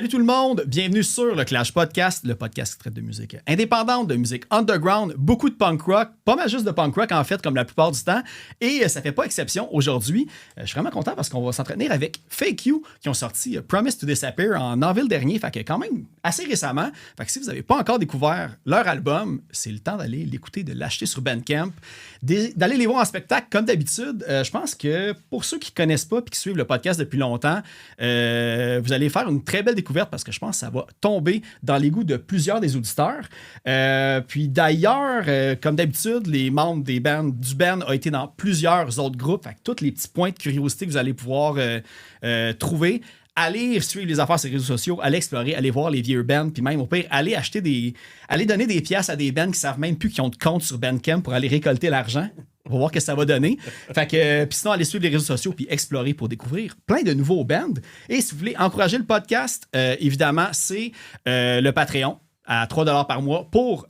Salut tout le monde, bienvenue sur le Clash Podcast, le podcast qui traite de musique indépendante, de musique underground, beaucoup de punk rock, pas mal juste de punk rock en fait, comme la plupart du temps, et ça fait pas exception aujourd'hui. Je suis vraiment content parce qu'on va s'entretenir avec Fake You, qui ont sorti Promise to Disappear en avril dernier, fait que quand même assez récemment. Fait que si vous n'avez pas encore découvert leur album, c'est le temps d'aller l'écouter, de l'acheter sur Bandcamp, d'aller les voir en spectacle comme d'habitude. Je pense que pour ceux qui connaissent pas et qui suivent le podcast depuis longtemps, vous allez faire une très belle découverte parce que je pense que ça va tomber dans les goûts de plusieurs des auditeurs. Puis d'ailleurs, comme d'habitude, les membres du band ont été dans plusieurs autres groupes. Fait que tous les petits points de curiosité que vous allez pouvoir trouver, allez suivre les affaires sur les réseaux sociaux, allez explorer, allez voir les vieux bands, puis même au pire, allez donner des pièces à des bands qui savent même plus qu'ils ont de compte sur Bandcamp pour aller récolter l'argent. On va voir ce que ça va donner. Fait que, puis sinon, allez suivre les réseaux sociaux puis explorer pour découvrir plein de nouveaux bands. Et si vous voulez encourager le podcast, évidemment, c'est le Patreon à 3$ par mois. Pour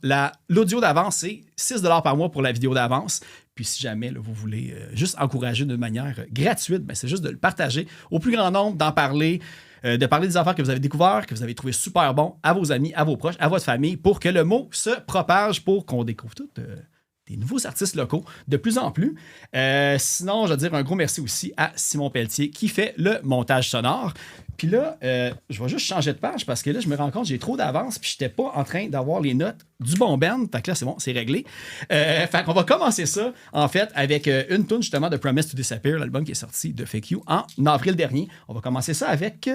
l'audio d'avance, c'est 6$ par mois pour la vidéo d'avance. Puis si jamais là, vous voulez juste encourager d'une manière gratuite, ben, c'est juste de le partager au plus grand nombre, d'en parler, de parler des affaires que vous avez découvertes, que vous avez trouvé super bon à vos amis, à vos proches, à votre famille, pour que le mot se propage, pour qu'on découvre tout des nouveaux artistes locaux de plus en plus. Sinon, je veux dire un gros merci aussi à Simon Pelletier qui fait le montage sonore. Puis là, je vais juste changer de page parce que là, je me rends compte que j'ai trop d'avance puis je n'étais pas en train d'avoir les notes du bon band. Fait que là, c'est bon, c'est réglé. Fait qu'on va commencer ça, en fait, avec une tune justement de Promise to Disappear, l'album qui est sorti de Fake You en avril dernier. On va commencer ça avec...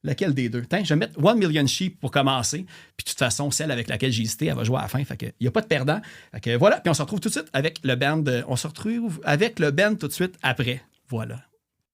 Laquelle des deux? Je vais mettre 1 Million Sheep pour commencer. Puis de toute façon, celle avec laquelle j'ai hésité, elle va jouer à la fin. Fait qu'il n'y a pas de perdant. Fait que voilà. Puis on se retrouve tout de suite avec le band. On se retrouve avec le band tout de suite après. Voilà.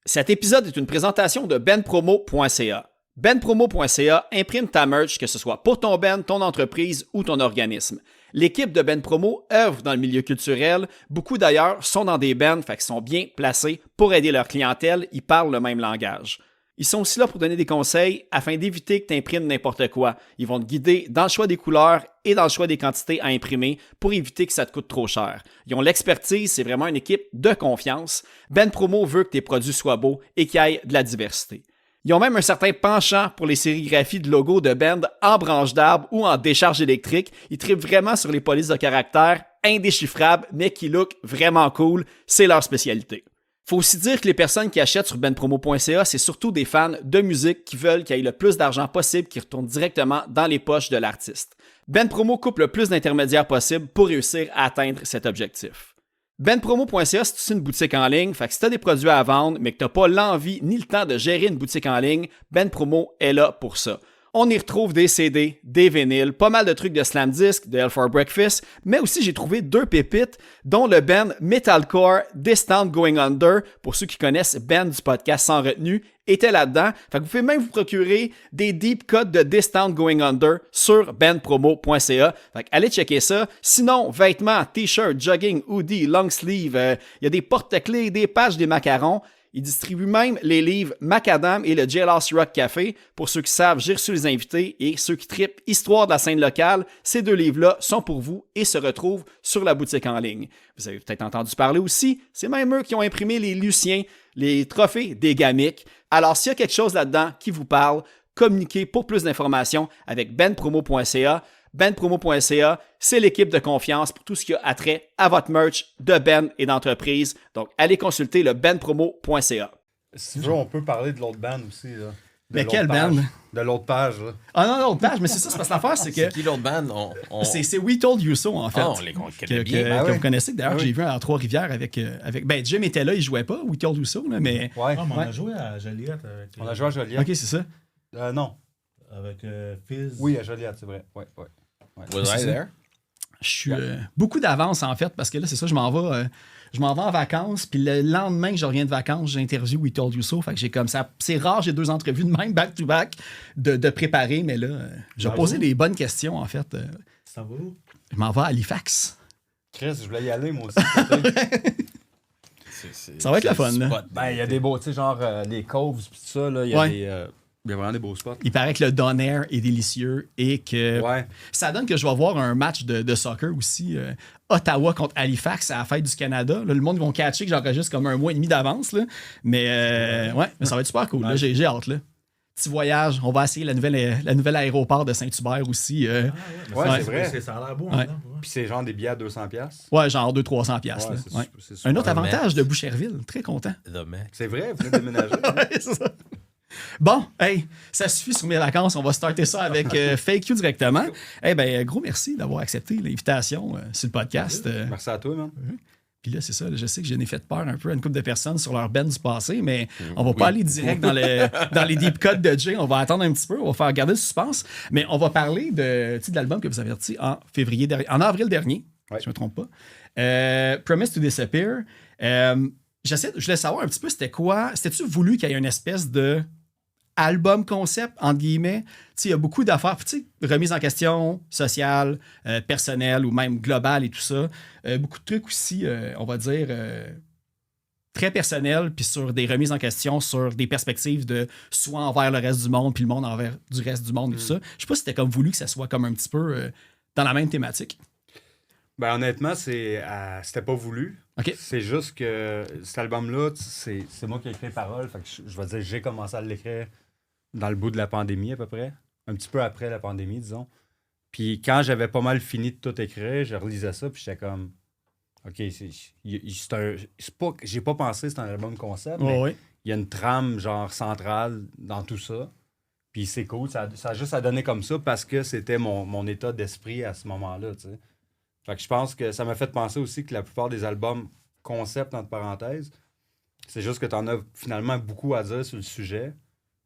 Cet épisode est une présentation de benpromo.ca. benpromo.ca imprime ta merch, que ce soit pour ton band, ton entreprise ou ton organisme. L'équipe de Ben Promo œuvre dans le milieu culturel. Beaucoup d'ailleurs sont dans des bands, fait qu'ils sont bien placés pour aider leur clientèle. Ils parlent le même langage. Ils sont aussi là pour donner des conseils afin d'éviter que tu imprimes n'importe quoi. Ils vont te guider dans le choix des couleurs et dans le choix des quantités à imprimer pour éviter que ça te coûte trop cher. Ils ont l'expertise, c'est vraiment une équipe de confiance. Ben Promo veut que tes produits soient beaux et qu'il y ait de la diversité. Ils ont même un certain penchant pour les sérigraphies de logos de band en branche d'arbre ou en décharge électrique. Ils trippent vraiment sur les polices de caractère indéchiffrables mais qui look vraiment cool. C'est leur spécialité. Faut aussi dire que les personnes qui achètent sur benpromo.ca, c'est surtout des fans de musique qui veulent qu'il y ait le plus d'argent possible qui retourne directement dans les poches de l'artiste. Benpromo coupe le plus d'intermédiaires possible pour réussir à atteindre cet objectif. benpromo.ca, c'est aussi une boutique en ligne, fait que si tu as des produits à vendre mais que tu n'as pas l'envie ni le temps de gérer une boutique en ligne, Benpromo est là pour ça. On y retrouve des CD, des vinyles, pas mal de trucs de Slam Disc, de Hell for Breakfast, mais aussi j'ai trouvé 2 pépites, dont le band metalcore Distant Going Under, pour ceux qui connaissent band du podcast Sans Retenue, était là-dedans. Fait que vous pouvez même vous procurer des deep cuts de Distant Going Under sur bandpromo.ca. Fait que allez checker ça. Sinon, vêtements, t-shirts, jogging, hoodie, long sleeve, il y a des porte-clés, des pages, des macarons. Ils distribuent même les livres Macadam et le Jailhouse Rock Café. Pour ceux qui savent, j'ai reçu les invités et ceux qui trippent Histoire de la scène locale. Ces 2 livres-là sont pour vous et se retrouvent sur la boutique en ligne. Vous avez peut-être entendu parler aussi, c'est même eux qui ont imprimé les Luciens, les trophées des Gamiques. Alors s'il y a quelque chose là-dedans qui vous parle, communiquez pour plus d'informations avec benpromo.ca. benpromo.ca, c'est l'équipe de confiance pour tout ce qui a attrait à votre merch de Ben et d'entreprise. Donc, allez consulter le benpromo.ca. Si tu veux, on peut parler de l'autre band aussi. Là. Mais quelle band? De l'autre page. Là. Ah non, l'autre page, mais c'est ça, c'est parce que l'affaire, c'est que... C'est qui l'autre band? C'est We Told You So, en fait. Ah, on les connaît bien. Que vous connaissez. D'ailleurs, j'ai vu en Trois-Rivières avec... Ben, Jim était là, il jouait pas, We Told You So, là, mais... Ouais. Ah, mais on a joué à Joliette. On a joué à Joliette. OK, c'est ça. Non. Avec Fizz. Oui, à Joliette, c'est vrai. Ouais. Was I there? Je suis beaucoup d'avance, en fait, parce que là, c'est ça, je m'en vais en vacances, puis le lendemain que je reviens de vacances, j'interviewe We Told You So, fait que j'ai comme ça, c'est rare, j'ai 2 entrevues de même, back-to-back, de préparer, mais là, j'ai posé des bonnes questions, en fait. Ça va où? Je m'en vais à Halifax. Chris, je voulais y aller, moi aussi. Ça va être la fun, là. Ben, il y a des beaux, tu sais, genre les coves, pis tout ça, là, il y a il y a vraiment des beaux spots. Il paraît que le Don Air est délicieux et que ça donne que je vais voir un match de soccer aussi. Ottawa contre Halifax à la fête du Canada. Là, le monde vont catcher que j'enregistre comme 1 mois et demi d'avance. Là. Mais mais ça va être super cool. Là, j'ai hâte. Là. petit voyage. On va essayer la nouvelle aéroport de Saint-Hubert aussi. Ouais, Ouais. c'est vrai. Ça a l'air beau, Ouais. dedans, ouais. Puis c'est genre des billets à 200$. Ouais, genre 200-300$. piastres, Ouais, là. c'est Ouais. c'est super. Un autre avantage Max. de Boucherville. Très content. The Mac. C'est vrai, vous venez de déménager. Ouais, c'est ça. Bon, hey, ça suffit sur mes vacances. On va starter ça avec Fake You directement. Eh ben, gros merci d'avoir accepté l'invitation sur le podcast. Merci à toi, man. Puis là, c'est ça. Là, je sais que j'en ai fait peur un peu à une couple de personnes sur leur band du passé, mais on va pas aller direct dans les deep cuts de Jay. On va attendre un petit peu. On va faire garder le suspense. Mais on va parler de l'album que vous avez sorti en avril dernier. Ouais. Si je me trompe pas. Promise to Disappear. Je voulais savoir un petit peu c'était quoi. C'était-tu voulu qu'il y ait une espèce de album concept, entre guillemets? Tu sais, il y a beaucoup d'affaires, tu sais, remise en question sociale, personnelle ou même globale et tout ça. Beaucoup de trucs aussi, on va dire, très personnels, puis sur des remises en question, sur des perspectives de soit envers le reste du monde, puis le monde envers du reste du monde et tout ça. Je sais pas si c'était comme voulu que ça soit comme un petit peu dans la même thématique. Ben honnêtement, c'était pas voulu. OK. C'est juste que cet album-là, c'est moi qui ai écrit les paroles. Fait que je vais dire, j'ai commencé à l'écrire dans le bout de la pandémie à peu près. Un petit peu après la pandémie, disons. Puis quand j'avais pas mal fini de tout écrire, je relisais ça, puis j'étais comme... OK, j'ai pas pensé que c'est un album concept, mais Ouais. il y a une trame genre centrale dans tout ça. Puis c'est cool, ça a juste à donner comme ça parce que c'était mon état d'esprit à ce moment-là, tu sais. Fait que je pense que ça m'a fait penser aussi que la plupart des albums concept, entre parenthèses, c'est juste que t'en as finalement beaucoup à dire sur le sujet,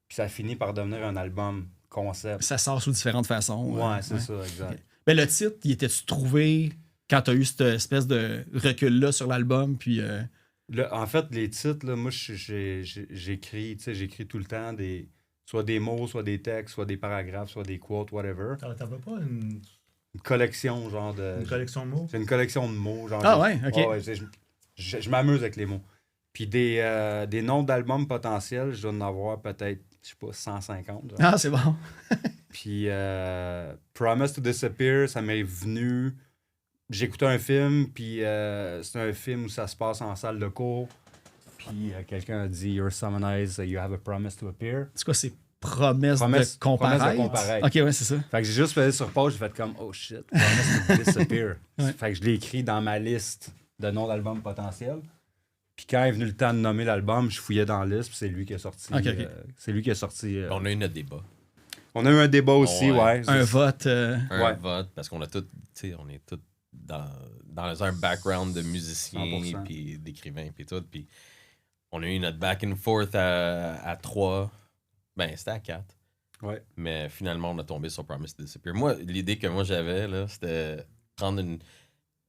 puis ça finit par devenir un album concept. Ça sort sous différentes façons. Ouais, c'est ça, exact. Ok. Mais le titre, il était-tu trouvé quand tu as eu cette espèce de recul-là sur l'album? Puis, En fait, les titres, là, moi, j'écris tout le temps soit des mots, soit des textes, soit des paragraphes, soit des quotes, whatever. T'avais pas une Collection, genre de... collection de mots? C'est une collection de mots. Genre, Ah ouais, ok. Ouais, je m'amuse avec les mots. Puis des noms d'albums potentiels, je dois en avoir peut-être, je sais pas, 150. Genre. Ah, c'est bon. Puis Promise to Disappear, ça m'est venu... J'écoutais un film, puis c'est un film où ça se passe en salle de cours. Puis quelqu'un a dit « You're summonized, you have a promise to appear ». C'est quoi, c'est promesse de comparaître? Promesse de comparaître. Ok, ouais, c'est ça. Fait que j'ai juste fait sur pause, j'ai fait comme « Oh shit, Promise to Disappear ». Ouais. Fait que je l'ai écrit dans ma liste de noms d'albums potentiels. Puis quand est venu le temps de nommer l'album, je fouillais dans la liste, puis c'est lui qui a sorti. Ok, ok. C'est lui qui a sorti. On a eu notre débat. On a eu un débat aussi, Ouais. ouais. Un vote. Un Ouais. vote, parce qu'on a tout, tu sais, on est tous dans un background de musiciens, 100%. puis d'écrivains, puis tout. Puis on a eu notre back and forth à 3. Ben, c'était à 4. Ouais. Mais finalement, on a tombé sur Promise to Disappear. Moi, l'idée que moi j'avais, là, c'était prendre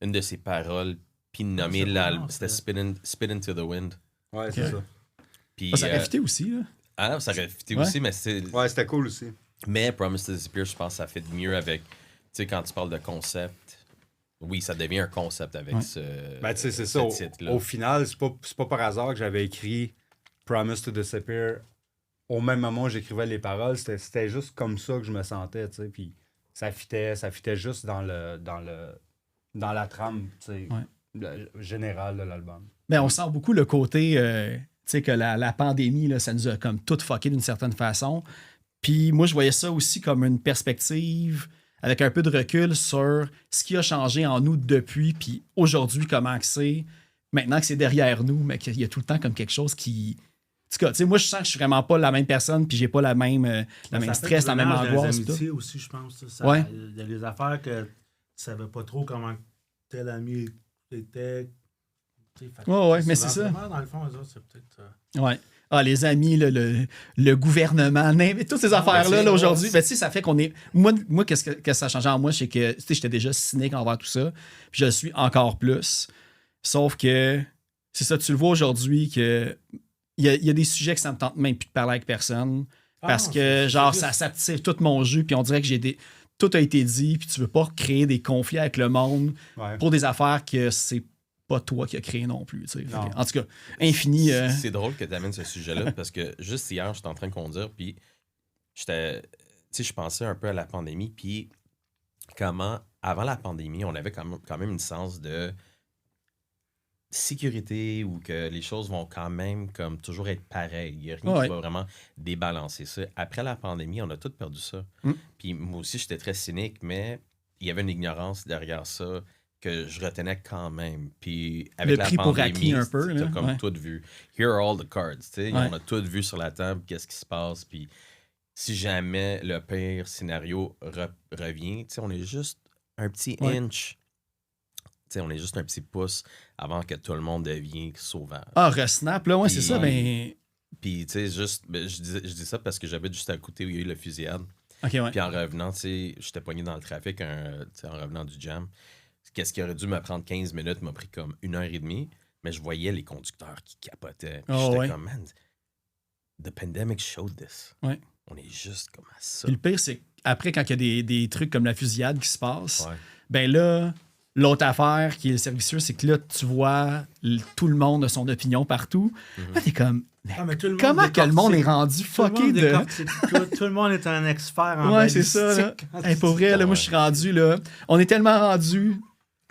une de ses paroles, puis nommer c'est l'album. vraiment, C'était c'est- Spit Into the Wind. Ouais, c'est Ok. ça. Puis, Ah, ça aurait fité aussi, là. ah, ça aurait fité Ouais. aussi, mais c'est. Ouais, c'était cool aussi. Mais Promise to Disappear, je pense que ça fait mieux avec. Tu sais, quand tu parles de concept, oui, ça devient un concept avec Ouais. ce. Ben, tu sais, c'est ce ça. titre-là. Au final, c'est pas par hasard que j'avais écrit Promise to Disappear au même moment où j'écrivais les paroles. C'était juste comme ça que je me sentais, tu sais. Puis ça fitait juste dans la trame, tu sais, générale de l'album. Mais on sent beaucoup le côté, tu sais, que la pandémie, là, ça nous a comme tout fucké d'une certaine façon. Puis moi, je voyais ça aussi comme une perspective avec un peu de recul sur ce qui a changé en nous depuis, puis aujourd'hui, comment que c'est. Maintenant que c'est derrière nous, mais qu'il y a tout le temps comme quelque chose qui... En tout cas, tu sais, moi, je sens que je suis vraiment pas la même personne, puis j'ai pas la même stress, la même angoisse. C'est tout. amitiés aussi, je pense. Ça. Ouais. Il y a des affaires que tu savais pas trop comment tel ami était. Ouais, mais c'est ça. Dans le fond, eux autres, c'est peut-être... Ouais. Ah, les amis, le gouvernement, toutes ces affaires-là là, aujourd'hui. Ben, tu sais, ça fait qu'on est. Moi qu'est-ce que ça a changé en moi, c'est que tu sais, j'étais déjà cynique envers tout ça. Puis je le suis encore plus. Sauf que c'est ça, tu le vois aujourd'hui que il y a des sujets que ça me tente même plus de parler avec personne. Parce non, que, c'est genre, juste- ça tire tout mon jus, puis on dirait que tout a été dit, puis tu veux pas créer des conflits avec le monde Ouais. pour des affaires que c'est pas toi qui as créé non plus. Tu sais. Fait Non. que, en tout cas, infini. C'est drôle que tu amènes ce sujet-là parce que juste hier, j'étais en train de conduire, puis j'étais. Tu sais, je pensais un peu à la pandémie, puis comment, avant la pandémie, on avait quand même une sens de. sécurité ou que les choses vont quand même comme toujours être pareilles. Il n'y a rien Ouais. qui va vraiment débalancer ça. Après la pandémie, on a tous perdu ça. Mm. Puis moi aussi, j'étais très cynique, mais il y avait une ignorance derrière ça que je retenais quand même. Puis avec Le la prix pour pandémie, acquis un peu, t'as là, comme ouais. tout vu. Here are all the cards. Tu sais. Ouais. On a tout vu sur la table, qu'est-ce qui se passe. Puis si jamais le pire scénario revient, tu sais, on est juste un petit Ouais. inch. Tu sais, on est juste un petit pouce avant que tout le monde devienne sauvage. Ah, resnap, là, ouais, c'est Puis- ça. Ben. Puis, tu sais, juste, je dis ça parce que j'habite juste à côté où il y a eu la fusillade. Ok, ouais. Puis en revenant, tu sais, j'étais pogné dans le trafic tu sais, en revenant du jam. Qu'est-ce qui aurait dû me prendre 15 minutes m'a pris comme 1 heure et demie. Mais je voyais les conducteurs qui capotaient. Puis Oh, j'étais ouais. comme, man, the pandemic showed this. Ouais. On est juste comme à ça. Puis le pire, c'est qu'après, quand il y a des trucs comme la fusillade qui se passent, Ouais. ben là, l'autre affaire qui est servicieux, c'est que là, tu vois tout le monde a son opinion partout. Mhm. Là, t'es comme, mais Ah, mais tout le monde comment que le monde est décortique- rendu tout le fucké monde de. décortique tout le monde est un expert en Ouais, c'est ça. Là. balistique. Hey, pour vrai, là, moi, je suis rendu là. On est tellement rendu.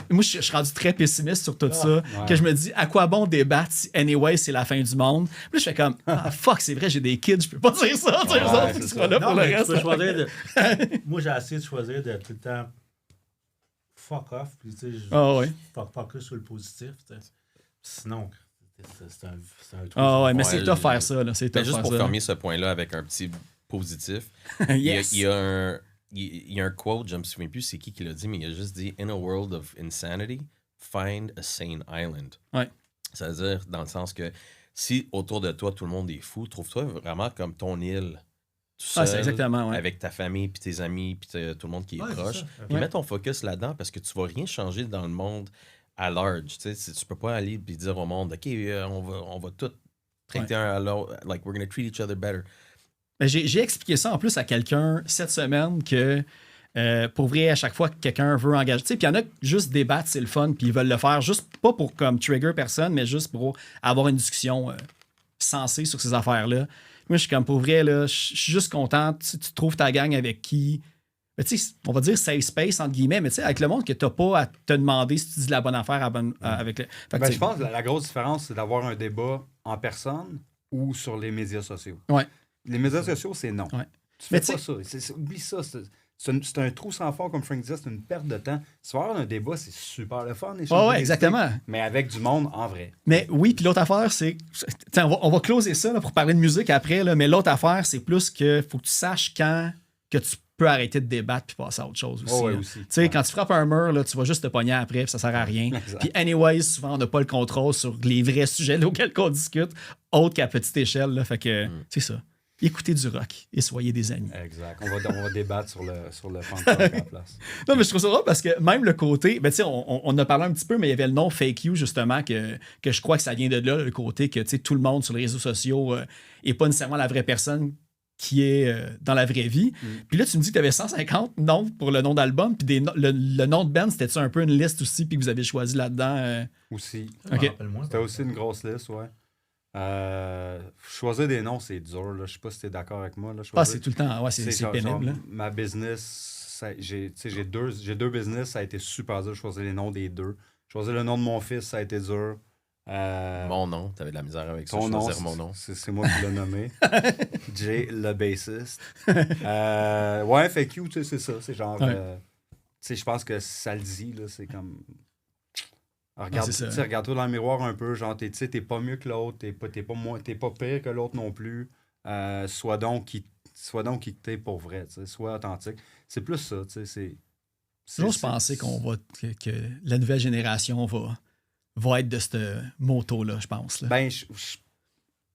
Moi, je suis rendu très pessimiste sur tout ça ouais. que je me dis à quoi bon débattre si anyway c'est la fin du monde. Puis là, je fais comme ah fuck, c'est vrai, j'ai des kids, je peux pas dire ça. Tu sais, eux Ouais, autres, c'est ils ça. seront là Non, pour le mais tu reste. peux choisir de... Moi, j'ai essayé de choisir de tout le temps fuck off, puis tu sais, je Ah ouais. focus sur le positif. Tu sais. Sinon, c'est un truc. Ah ouais, mais Ouais, c'est tough faire ça. Là. C'est Ben, tough juste faire pour ça. fermer ce point-là avec un petit positif, Yes. il y a un quote, je me souviens plus c'est qui l'a dit, mais il a juste dit « In a world of insanity, find a sane island ». Ouais. Ça veut dire dans le sens que si autour de toi, tout le monde est fou, trouve-toi vraiment comme ton île, tout Ah, seul, c'est exactement, ouais. avec ta famille, puis tes amis, puis tout le monde qui est Ouais, c'est proche. ça. Puis Ouais. mets ton focus là-dedans parce que tu vas rien changer dans le monde à large. Tu sais, tu peux pas aller et dire au monde « OK, on va tout traiter un à l'autre, like we're going to treat each other better ». Ben, j'ai expliqué ça en plus à quelqu'un cette semaine que pour vrai, à chaque fois que quelqu'un veut engager, tu sais, puis il y en a qui juste débattent, c'est le fun, puis ils veulent le faire juste pas pour comme trigger personne, mais juste pour avoir une discussion sensée sur ces affaires-là. Moi, je suis comme pour vrai, là, je suis juste content. Tu trouves ta gang avec qui. Ben, tu sais, on va dire safe space, entre guillemets, mais tu sais, avec le monde que t'as pas à te demander si tu dis la bonne affaire avec le. Fait que, Ben, tu sais, je pense que la grosse différence, c'est d'avoir un débat en personne ou sur les médias sociaux. Ouais. Les médias sociaux, c'est non. Ouais. Tu Mais fais pas tu ça. Oublie ça. C'est un trou sans fond, comme Frank disait, c'est une perte de temps. Si tu vas avoir un débat, c'est super le fun. ouais, exactement. Mais avec du monde en vrai. Mais oui, puis l'autre affaire, c'est. Tiens, on va closer ça là, pour parler de musique après, là, mais l'autre affaire, c'est plus que faut que tu saches quand que tu peux arrêter de débattre puis passer à autre chose aussi. Oh, ouais, là. aussi. Tu sais, quand tu frappes un mur, là, tu vas juste te pogner après, puis ça sert à rien. Exact. Puis, anyways, souvent, on n'a pas le contrôle sur les vrais sujets auxquels on discute, autre qu'à petite échelle. Là, fait que, c'est ça. Écoutez du rock et soyez des amis. Exact. On va débattre sur le punk rock à la place. Non, mais je trouve ça drôle parce que même le côté, ben, tu sais, on en a parlé un petit peu, mais il y avait le nom Fake You, justement, que je crois que ça vient de là, le côté que, tu sais, tout le monde sur les réseaux sociaux est pas nécessairement la vraie personne qui est dans la vraie vie. Puis là, tu me dis que tu avais 150 noms pour le nom d'album, puis le nom de band, c'était-tu un peu une liste aussi, puis que vous avez choisi là-dedans? Aussi. Ok. Rappelle-moi. C'était aussi une grosse liste, ouais. Choisir des noms, c'est dur. Là. Je sais pas si tu es d'accord avec moi. Là. Ah, c'est tout le temps, ouais, c'est genre, pénible. Là. ma business, j'ai deux business, ça a été super dur de choisir les noms des deux. Choisir le nom de mon fils, ça a été dur. Mon nom, t'avais de la misère avec ça, Ton nom, choisir mon nom. c'est moi qui l'ai nommé. Jay, le bassiste. Ouais, Fake You, tu sais, c'est ça. C'est genre... Ouais. tu sais, je pense que ça le dit, là, c'est comme... c'est ça. Tu sais, regarde-toi dans le miroir un peu, genre, tu sais, t'es pas mieux que l'autre, t'es pas pire que l'autre non plus. Sois donc qui t'es pour vrai, tu sais, sois authentique. C'est plus ça, tu sais, J'ose penser que la nouvelle génération va être de ce motto-là, je pense. Là. Ben,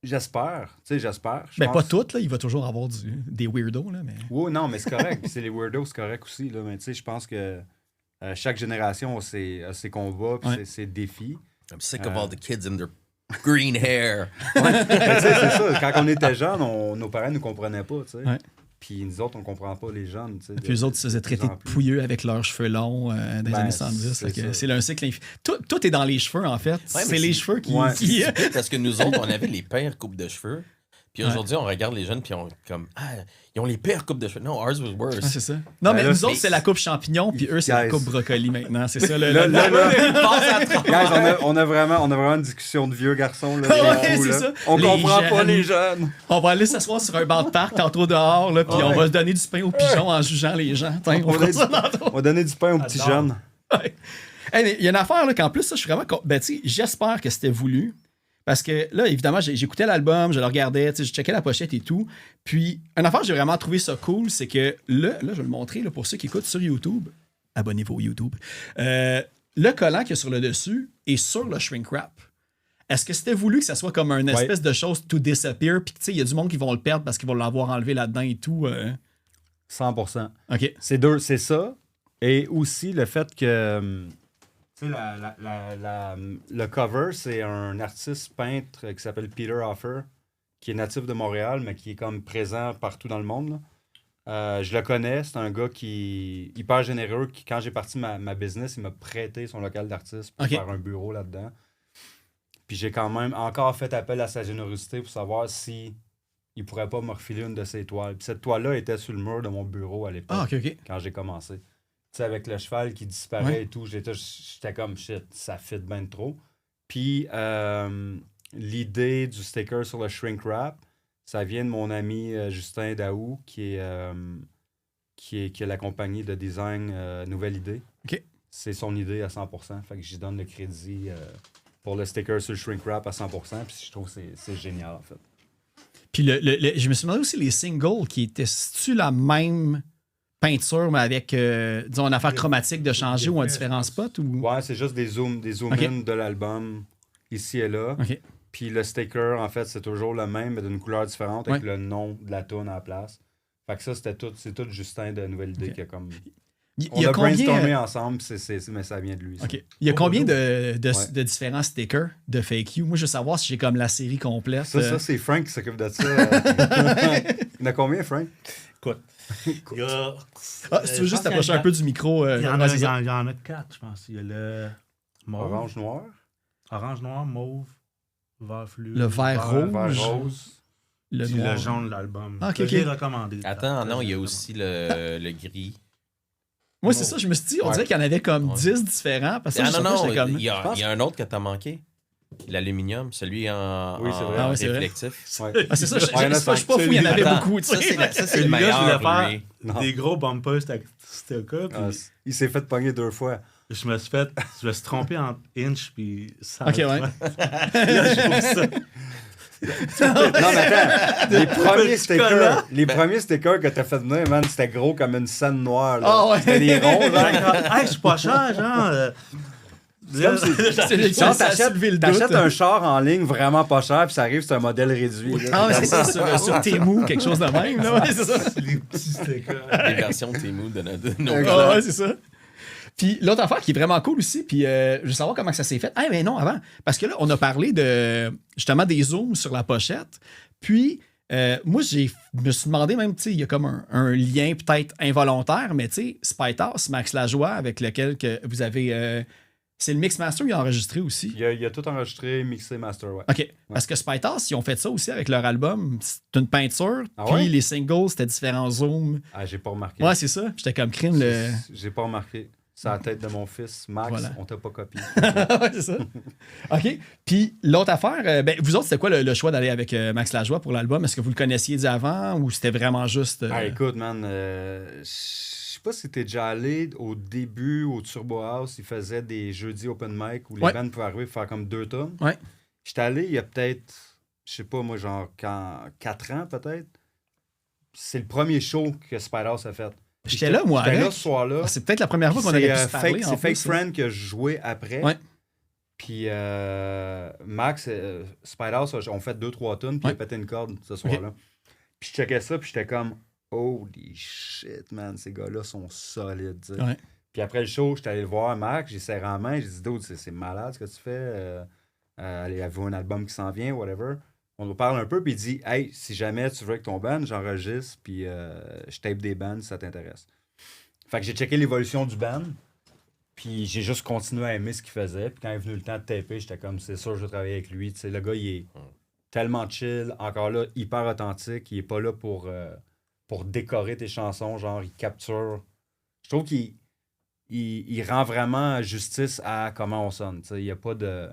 j'espère, tu sais, j'espère. Je Ben, pas pense- toutes, là. Il va toujours avoir des weirdos, là, mais... Oui, non, mais c'est correct. Puis c'est les weirdos, c'est correct aussi. Là. Mais tu sais, je pense que chaque génération a ses combats puis Ouais. ses défis. I'm sick of all the kids and their green hair. Mais tu sais, c'est ça. Quand on était jeunes, nos parents ne nous comprenaient pas, tu sais. Ouais. Puis nous autres, on ne comprend pas les jeunes, tu sais. Puis eux autres, ils se faisaient traiter de pouilleux avec leurs cheveux longs dans les Ben, années 70. c'est Fait que ça. c'est là un cycle infini. Tout est dans les cheveux, en fait. mais c'est les cheveux qui... Ouais. qui- Parce que nous autres, on avait les pires coupes de cheveux. Puis aujourd'hui, on regarde les jeunes, puis on comme ils ont les pires coupes de cheveux. Non, ours was worse. Ah, c'est ça. Non, mais là, nous autres, c'est la coupe champignon, puis eux, c'est la Guys. coupe brocoli maintenant. C'est ça, Là, guys, on a vraiment une discussion de vieux garçons. Là, Ouais, fou, c'est là. ça. On Les comprend pas jeunes. les jeunes. On va aller s'asseoir sur un banc de parc tantôt dehors, là, puis on va se donner du pain aux pigeons en jugeant les gens. Tiens, on fera ça tantôt. On va donner du pain aux petits J'adore. jeunes. Ouais. Hey, mais il y a une affaire là, qu'en plus, ça, je suis vraiment. Ben, tu sais, j'espère que c'était voulu. Parce que là, évidemment, j'écoutais l'album, je le regardais, tu sais, je checkais la pochette et tout. Puis, une affaire, j'ai vraiment trouvé ça cool, c'est que là, je vais le montrer là, pour ceux qui écoutent sur YouTube. Abonnez-vous au YouTube. Le collant qu'il y a sur le dessus est sur le shrink wrap. Est-ce que c'était voulu que ça soit comme une espèce de chose to disappear? Puis, tu sais, il y a du monde qui vont le perdre parce qu'ils vont l'avoir enlevé là-dedans et tout. 100%. OK. C'est ça. Et aussi le fait que... Tu sais, le cover, c'est un artiste peintre qui s'appelle Peter Hoffer, qui est natif de Montréal, mais qui est comme présent partout dans le monde, là. Je le connais, c'est un gars qui est hyper généreux, qui, quand j'ai parti ma business, il m'a prêté son local d'artiste pour faire un bureau là-dedans. Puis j'ai quand même encore fait appel à sa générosité pour savoir si il pourrait pas me refiler une de ses toiles. Puis cette toile-là était sur le mur de mon bureau à l'époque, Ah, OK. quand j'ai commencé. Tu sais, avec le cheval qui disparaît et tout, j'étais comme shit, ça fit bien trop. Puis l'idée du sticker sur le shrink wrap, ça vient de mon ami Justin Daou, qui a la compagnie de design Nouvelle Idée. OK. C'est son idée à 100%. Fait que j'y donne le crédit pour le sticker sur le shrink wrap à 100%. Puis je trouve que c'est génial, en fait. Puis je me suis demandé aussi les singles qui étaient-tu la même peinture, mais avec, disons, une affaire chromatique de changer ou un différent spot? Ou... Ouais, c'est juste des zoom in de l'album, ici et là. OK. Puis le sticker, en fait, c'est toujours le même, mais d'une couleur différente, avec le nom de la toune à la place. Fait que ça, c'est tout Justin de Nouvelle Idée qui a comme... On a brainstormé ensemble, mais ça vient de lui. Ça. OK. Il y a combien de différents stickers de Fake You? Moi, je veux savoir si j'ai comme la série complète. Ça c'est Frank qui s'occupe de ça. Il y en a combien, Frank? Écoute, il y a... Si tu veux juste t'approcher un peu du micro. Il y en a 4, je pense. Il y a le mauve, Orange noir, mauve, vert fluo, le vert rouge, le noir. le jaune de l'album. Ah, OK, que j'ai OK. recommandé. Attends, non, il y a aussi le gris. Moi, c'est ça, je me suis dit, on dirait qu'il y en avait comme 10 différents. Parce que il y a un autre que t'as manqué. L'aluminium, celui en, oui, c'est vrai. Ah, ouais, c'est réfléchissif. Ouais. Ah, c'est ça, je suis pas fou, il y en avait beaucoup. Tu Ça, sais. c'est le meilleur. Je voulais lui. faire des gros bumpers stickers. Il s'est fait pogner 2 fois. Je me suis trompé entre inch puis ça. OK, ouais. Je trouve ça. Non, mais attends, les premiers stickers que t'as fait venir, man, c'était gros comme une scène noire. Là. Ah, ouais. C'était des ronds, genre. Hey, je suis pas cher, genre. Genre, T'achètes un char en ligne vraiment pas cher, puis ça arrive, c'est un modèle réduit. Là. Ah, mais c'est ça, sur Temu, quelque chose de même. Là, ouais, c'est ça. Les petits stickers. Les versions Temu de nos Ah, ouais, c'est ça. Puis l'autre affaire qui est vraiment cool aussi, puis je veux savoir comment ça s'est fait. Ah, mais non, avant. Parce que là, on a parlé de justement des zooms sur la pochette. Puis moi, je me suis demandé même, tu sais, il y a comme un lien peut-être involontaire, mais tu sais, Spytas, Max Lajoie, avec lequel que vous avez. C'est le Mix Master, il a enregistré aussi. Il a tout enregistré, mixé, master, ouais. OK. Parce que Spytas, ils ont fait ça aussi avec leur album. C'est une peinture, Ah puis ouais? les singles, c'était différents zooms. Ah, j'ai pas remarqué. Ouais, c'est ça. J'étais comme crime le. J'ai pas remarqué. C'est la tête de mon fils, Max, Voilà. on t'a pas copié. Ouais, c'est ça. OK. Puis l'autre affaire, ben, vous autres, c'était quoi le choix d'aller avec Max Lajoie pour l'album? Est-ce que vous le connaissiez d'avant ou c'était vraiment juste. Ah, écoute, man, je sais pas si t'es déjà allé au début au Turbo House, ils faisaient des jeudis open mic où les bands pouvaient arriver et faire comme 2 tonnes. Ouais. J'étais allé il y a peut-être, je sais pas moi, genre 4 ans peut-être. C'est le premier show que Spiderhouse a fait. J'étais là, moi, J'étais avec. là ce soir-là. Ah, c'est peut-être la première fois qu'on avait pu se parler. C'est Fake Friend qui a joué après. Ouais. Puis Max, Spiderhouse, on fait 2-3 tonnes, puis il a pété une corde ce soir-là. Puis je checkais ça, puis j'étais comme, holy shit, man, ces gars-là sont solides. Tu sais. Ouais. Puis après le show, j'étais allé le voir Max, j'ai serré en main, j'ai dit, dude, c'est malade ce que tu fais. Allez, avez-vous un album qui s'en vient, whatever. On nous parle un peu, puis il dit, hey, si jamais tu veux avec ton band, j'enregistre, puis je tape des bands si ça t'intéresse. Fait que j'ai checké l'évolution du band, puis j'ai juste continué à aimer ce qu'il faisait. Puis quand est venu le temps de taper, j'étais comme, c'est sûr, je vais travailler avec lui. Tu sais, le gars, il est tellement chill, encore là, hyper authentique. Il est pas là pour décorer tes chansons, genre, il capture... Je trouve qu'il rend vraiment justice à comment on sonne. Il n'y a pas de...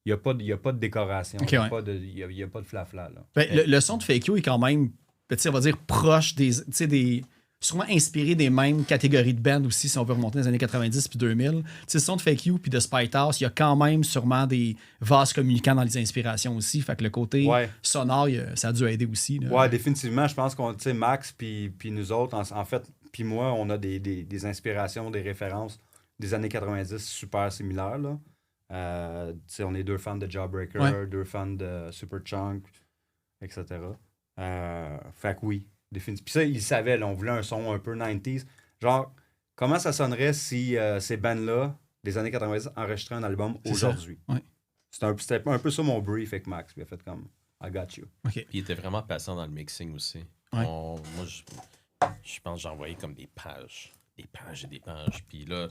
Il n'y a pas de décoration. Ok, Il n'y a, ouais. pas de flafla. Là. Ben, le son de Fake You est quand même, on va dire, proche des sûrement inspiré des mêmes catégories de bands aussi, si on veut remonter dans les années 90 puis 2000. Le son de Fake You puis de Spite House, il y a quand même sûrement des vases communicants dans les inspirations aussi. Fait que le côté sonore, ça a dû aider aussi. Là. Ouais, définitivement. Je pense qu'on, Max puis nous autres, en fait, puis moi, on a des inspirations, des références des années 90 super similaires, là. On est 2 fans de Jawbreaker, 2 fans de Superchunk, etc. Fait que oui, définitivement. Puis ça, ils savaient, là, on voulait un son un peu 90s. Genre, comment ça sonnerait si ces bands-là, des années 90, enregistraient un album aujourd'hui? Ouais. C'était un peu ça mon brief avec Max. Puis il a fait comme, I got you. Okay. Puis il était vraiment patient dans le mixing aussi. Ouais. Moi, je pense que j'envoyais comme des pages. Des pages et des pages. Puis là,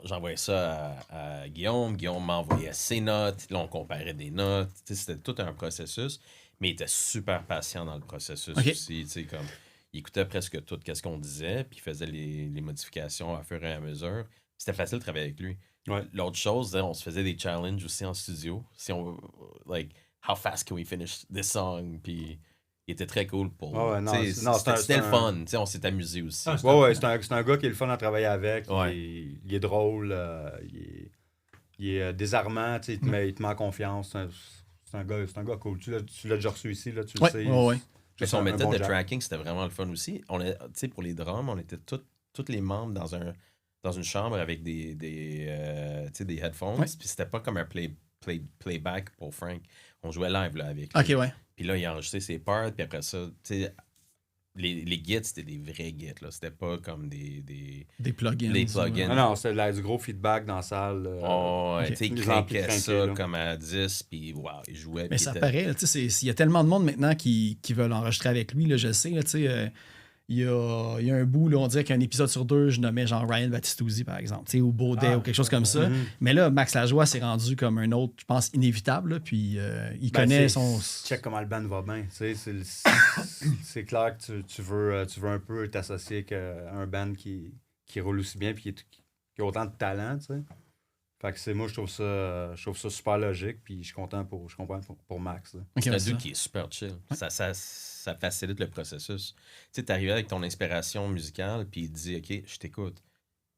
j'envoyais ça à Guillaume. Guillaume m'envoyait ses notes. Là, on comparait des notes. C'était tout un processus. Mais il était super patient dans le processus aussi. Comme, il écoutait presque tout ce qu'on disait. Puis il faisait les modifications à fur et à mesure. C'était facile de travailler avec lui. Ouais. L'autre chose, on se faisait des challenges aussi en studio. Si on, like, how fast can we finish this song? Puis il était très cool pour... c'était le fun. On s'est amusé aussi. C'est un gars qui est le fun à travailler avec. Ouais. Il est drôle. Il est désarmant. Il te met en confiance. C'est un gars cool. Tu l'as déjà reçu ici, là, tu le sais. Mais son méthode de tracking, c'était vraiment le fun aussi. Pour les drums, on était tous les membres dans une chambre avec des headphones. Ouais. Puis c'était pas comme un playback pour Frank. On jouait live là, avec lui. OK, ouais. Puis là, il enregistrait ses parts. Puis après ça, les gits, c'était des vrais gits. Là. C'était pas comme des plugins. Des plugins. Non, c'était du gros feedback dans la salle. Il craquait ça comme à 10. Puis wow, il jouait. Mais ça paraît. Il y a tellement de monde maintenant qui veulent enregistrer avec lui. Là, je sais. Là, il y a un bout, là, on dirait qu'un épisode sur 2, je nommais genre Ryan Battistuzzi, par exemple, ou Baudet ou quelque chose comme ça. Mais là, Max Lajoie s'est rendu comme un autre, je pense, inévitable. Là, puis il connaît son... Check comment le band va bien. C'est clair que tu veux un peu t'associer avec un band qui roule aussi bien et qui a autant de talent. T'sais. Fait que moi, je trouve ça super logique. Puis je suis content pour Max. C'est un dude qui est super chill. Ouais. Ça facilite le processus. Tu sais, t'arrives avec ton inspiration musicale, puis il te dit, OK, je t'écoute.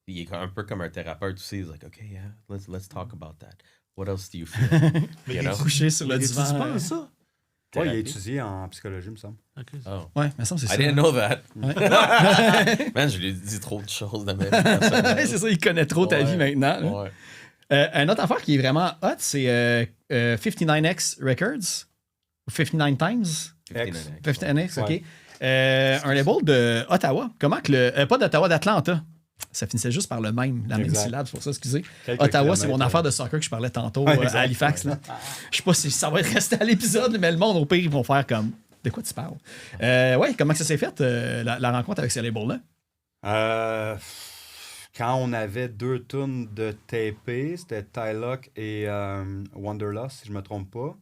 Il est un peu comme un thérapeute aussi. Il est like, OK, yeah, let's talk about that. What else do you feel? Mais il est couché sur le divan. Tu penses ça? Ouais, il a étudié en psychologie, me semble. Okay. Oh. Ouais, mais ça, c'est ça. I didn't know that. Ouais. Man, je lui ai dit trop de choses dans ma vie. C'est ça, il connaît trop ta vie maintenant. Ouais. Une autre affaire qui est vraiment hot, c'est 59X Records. 59 Times. 59X, OK. Un label de Ottawa. Comment que pas d'Ottawa, d'Atlanta. Ça finissait juste par le même, la même syllabe, c'est pour ça, excusez. Ottawa, c'est mon affaire de soccer que je parlais tantôt à Halifax. Là. Je sais pas si ça va être resté à l'épisode, mais le monde, au pire, ils vont faire comme... De quoi tu parles? Comment ça s'est fait, la rencontre avec ce label-là? Quand on avait 2 tunes de TP, c'était Tylock et Wanderlust, si je me trompe pas.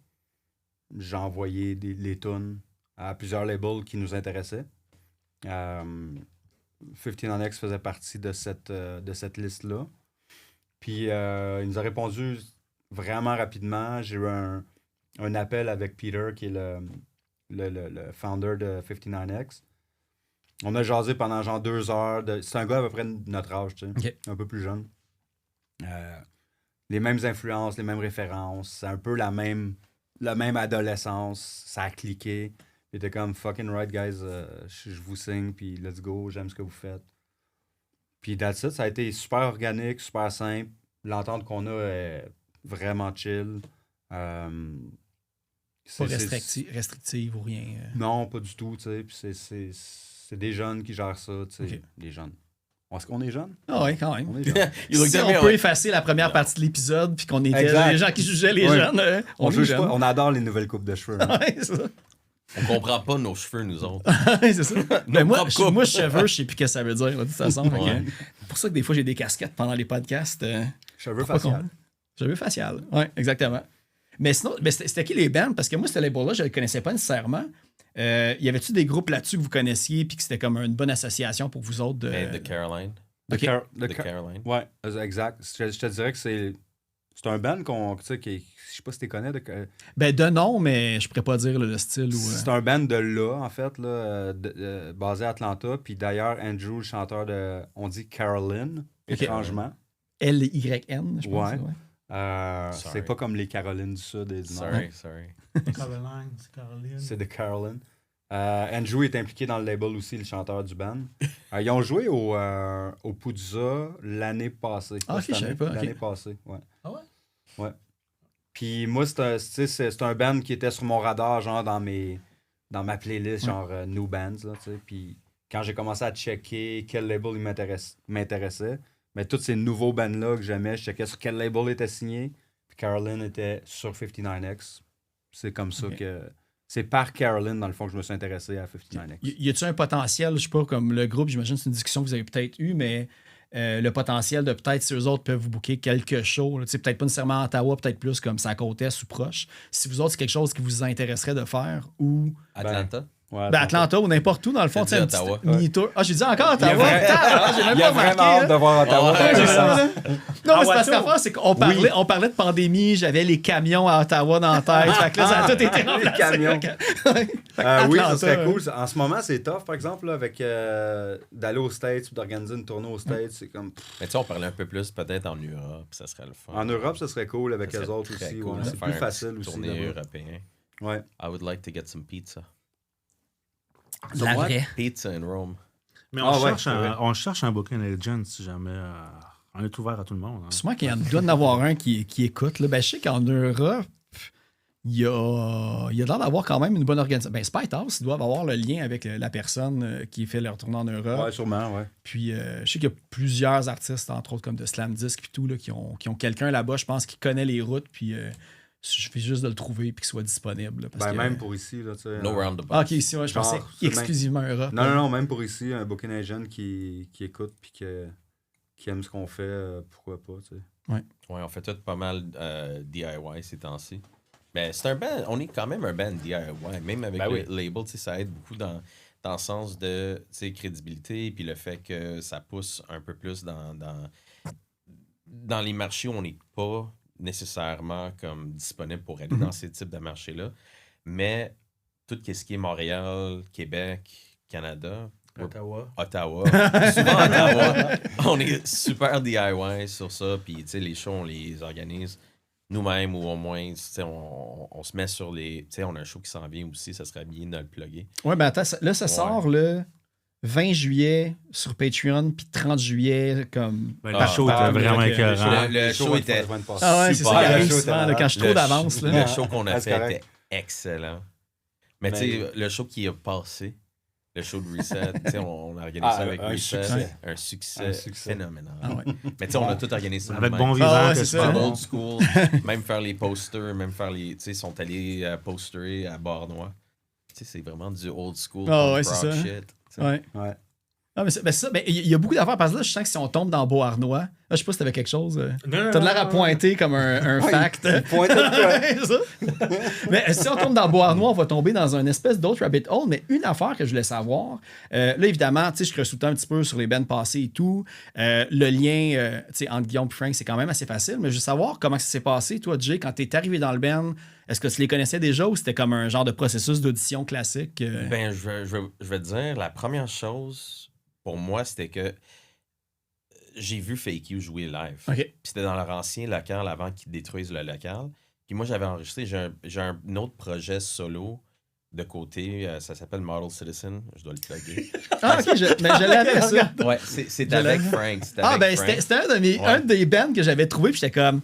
J'ai envoyé les tunes à plusieurs labels qui nous intéressaient. 59X faisait partie de cette liste-là. Puis il nous a répondu vraiment rapidement. J'ai eu un appel avec Peter, qui est le founder de 59X. On a jasé pendant genre 2 heures. C'est un gars à peu près de notre âge, tu sais, okay. Un peu plus jeune. Les mêmes influences, les mêmes références. C'est un peu la même adolescence. Ça a cliqué. Il était comme fucking right, guys. Je vous signe, puis let's go. J'aime ce que vous faites. Puis that's it. Ça a été super organique, super simple. L'entente qu'on a est vraiment chill. Pas restrictive ou rien. Non, pas du tout. Puis c'est des jeunes qui gèrent ça. Okay. Des jeunes. Est-ce qu'on est jeunes? Ah oui, quand même. On est jeunes. Si on peut effacer la première partie de l'épisode puis qu'on était les gens qui jugeaient les jeunes, on juge pas. On adore les nouvelles coupes de cheveux. Hein. Ouais, c'est ça. On comprend pas nos cheveux, nous autres. C'est ça. Mais moi, cheveux, je sais plus ce que ça veut dire, de toute façon. C'est pour ça que des fois, j'ai des casquettes pendant les podcasts. Cheveux facial. Cheveux facial, oui, exactement. Mais sinon, c'était qui les bands? Parce que moi, ce label-là, je ne le connaissais pas nécessairement. Y avait-tu des groupes là-dessus que vous connaissiez puis que c'était comme une bonne association pour vous autres? Mais de Caroline. Ok. De Caroline. Ouais, exact. Je te dirais que c'est un band tu sais, je sais pas si tu connais. Ben, de nom, mais je pourrais pas dire là, le style. C'est un band de là, en fait, là, basé à Atlanta. Puis d'ailleurs, Andrew, le chanteur de, on dit Caroline, Ok. étrangement. L-Y-N, je pense. Ouais. Ouais. C'est pas comme les Carolines du Sud et du Nord. Sorry. Caroline, c'est Caroline. C'est de Caroline. Andrew est impliqué dans le label aussi, le chanteur du band. Ils ont joué au Poudza l'année passée. Ah, ok, cette je savais année, pas, ok. L'année passée, ouais. Ah ouais? Ouais. Puis moi, c'est un band qui était sur mon radar, genre dans ma playlist, genre New Bands, là, tu sais. Puis quand j'ai commencé à checker quel label il m'intéressait, mais tous ces nouveaux bands-là que j'aimais, je checkais sur quel label était signé. Puis Caroline était sur 59X. C'est comme ça que... C'est par Caroline, dans le fond, que je me suis intéressé à 59X. Y a-tu un potentiel, je sais pas, comme le groupe, j'imagine que c'est une discussion que vous avez peut-être eue, mais le potentiel de peut-être si eux autres peuvent vous booker quelques shows, là, tu sais, peut-être pas nécessairement à Ottawa, peut-être plus comme sa côte est ou proche. Si vous autres, c'est quelque chose qui vous intéresserait de faire ou. Atlanta. Ouais, Ben, Atlanta ou n'importe où, dans le fond, tu sais, J'ai un dit petit Ottawa. mini-tour. Ah, j'ai dit encore Ottawa. vrai- J'ai même Il y a pas remarqué, vraiment hâte hein. de voir Ottawa. Ouais, Ouais, C'est c'est ça, ça. là. Non, mais c'est parce voiture. qu'en fait, c'est qu'on parlait de pandémie, j'avais les camions à Ottawa dans la tête. Fait que là, ça a tout été remplacé. Les camions. Ouais. Oui, Atlanta, ça serait cool. En ce moment, c'est tough, par exemple, là, avec d'aller aux States ou d'organiser une tournée aux States. C'est comme... Mais tu sais, on parlait un peu plus peut-être en Europe, ça serait le fun. En Europe, ça serait cool avec Ça eux serait autres très aussi. cool ouais. de C'est faire plus une facile petite aussi. tournée là-bas. européenne. Ouais. I would like to get some pizza. La What? vraie. Pizza in Rome. Mais Ah ouais, c'est vrai. on cherche un booking agent si jamais on est ouvert à tout le monde. Hein. Sûrement qu'il doit en avoir un qui écoute. Là. Ben, je sais qu'en Europe, il y a l'air d'avoir quand même une bonne organisation. Ben, Spite House, ils doivent avoir le lien avec la personne qui fait leur tournée en Europe. Ouais, sûrement, ouais. Puis, je sais qu'il y a plusieurs artistes, entre autres comme de Slam Disc et tout, là, qui ont quelqu'un là-bas, je pense, qui connaît les routes. Puis, il suffit juste de le trouver et qu'il soit disponible. Là, parce Ben, que- même pour ici, là, tu sais. No round the Ah, box. ok, ici, ouais, je Genre, pensais c'est exclusivement Europe. Non, même pour ici, un booking agent qui écoute puis qui aime ce qu'on fait, pourquoi pas, tu sais. Ouais, on fait tout pas mal DIY ces temps-ci. Mais c'est un band, on est quand même un band DIY, même avec Ben le oui. label, tu sais, ça aide beaucoup dans le sens de tu sais, crédibilité, puis le fait que ça pousse un peu plus dans les marchés où on n'est pas nécessairement comme disponible pour aller dans ces types de marchés-là. Mais tout ce qui est Montréal, Québec, Canada, Ottawa. Souvent Ottawa. On est super DIY sur ça. Puis, tu sais, les shows, on les organise nous-mêmes ou au moins, tu sais, on se met sur les... Tu sais, on a un show qui s'en vient aussi. Ça serait bien de le plugger. Ouais, ben attends, là, ça sort le 20 juillet sur Patreon, puis 30 juillet comme. Ben, Ah, le show ah, était vraiment ok. écœurant. Le show était... Ah ouais, c'est ça Super. qui arrive Le show souvent, était là, quand je suis trop Le d'avance. Le là. show qu'on a Ah, c'est fait correct. était excellent. Mais tu Mais- sais, le show qui a passé, le show de Reset, tu sais, on a organisé Ah, ça avec un Reset. succès. Un succès Un succès. phénoménal. Ah ouais. Mais tu sais, on a tout organisé Avec nous-mêmes. bon vivant, Ah ouais, que c'est c'est ça. pas Comme bon. old school, même faire les posters, même faire les. Tu sais, ils sont allés posterer à Barnois. Tu sais, c'est vraiment du old school. Ah punk ouais, c'est rock ça. shit. tu sais. Ouais. Ouais. Ah, mais c'est ça. Ben, il y a beaucoup d'affaires parce que là, je sens que si on tombe dans Beauharnois, là, je sais pas si t'avais quelque chose. T'as de l'air à pointer comme un fact. Pointe de quoi? Ouais, ça. Mais si on tombe dans Beauharnois, on va tomber dans une espèce d'autre rabbit hole. Mais une affaire que je voulais savoir, là, évidemment, tu sais, je creuse tout le temps un petit peu sur les bands passées et tout. Le lien, tu sais, entre Guillaume et Frank, c'est quand même assez facile. Mais je veux savoir comment ça s'est passé, toi, Jay, quand t'es arrivé dans le band. Est-ce que tu les connaissais déjà ou c'était comme un genre de processus d'audition classique? Ben, je vais te dire, la première chose pour moi, c'était que j'ai vu Fake You jouer live. OK. Puis c'était dans leur ancien local avant qu'ils détruisent le local. Puis moi, j'avais enregistré, j'ai un autre projet solo de côté, ça s'appelle Model Citizen, je dois le plugger. Ah, OK, mais je l'avais, ça. Ouais, c'est Je avec l'avais. Frank. C'est Ah, avec ben, Frank. c'était Ouais. un des bands que j'avais trouvé, puis j'étais comme,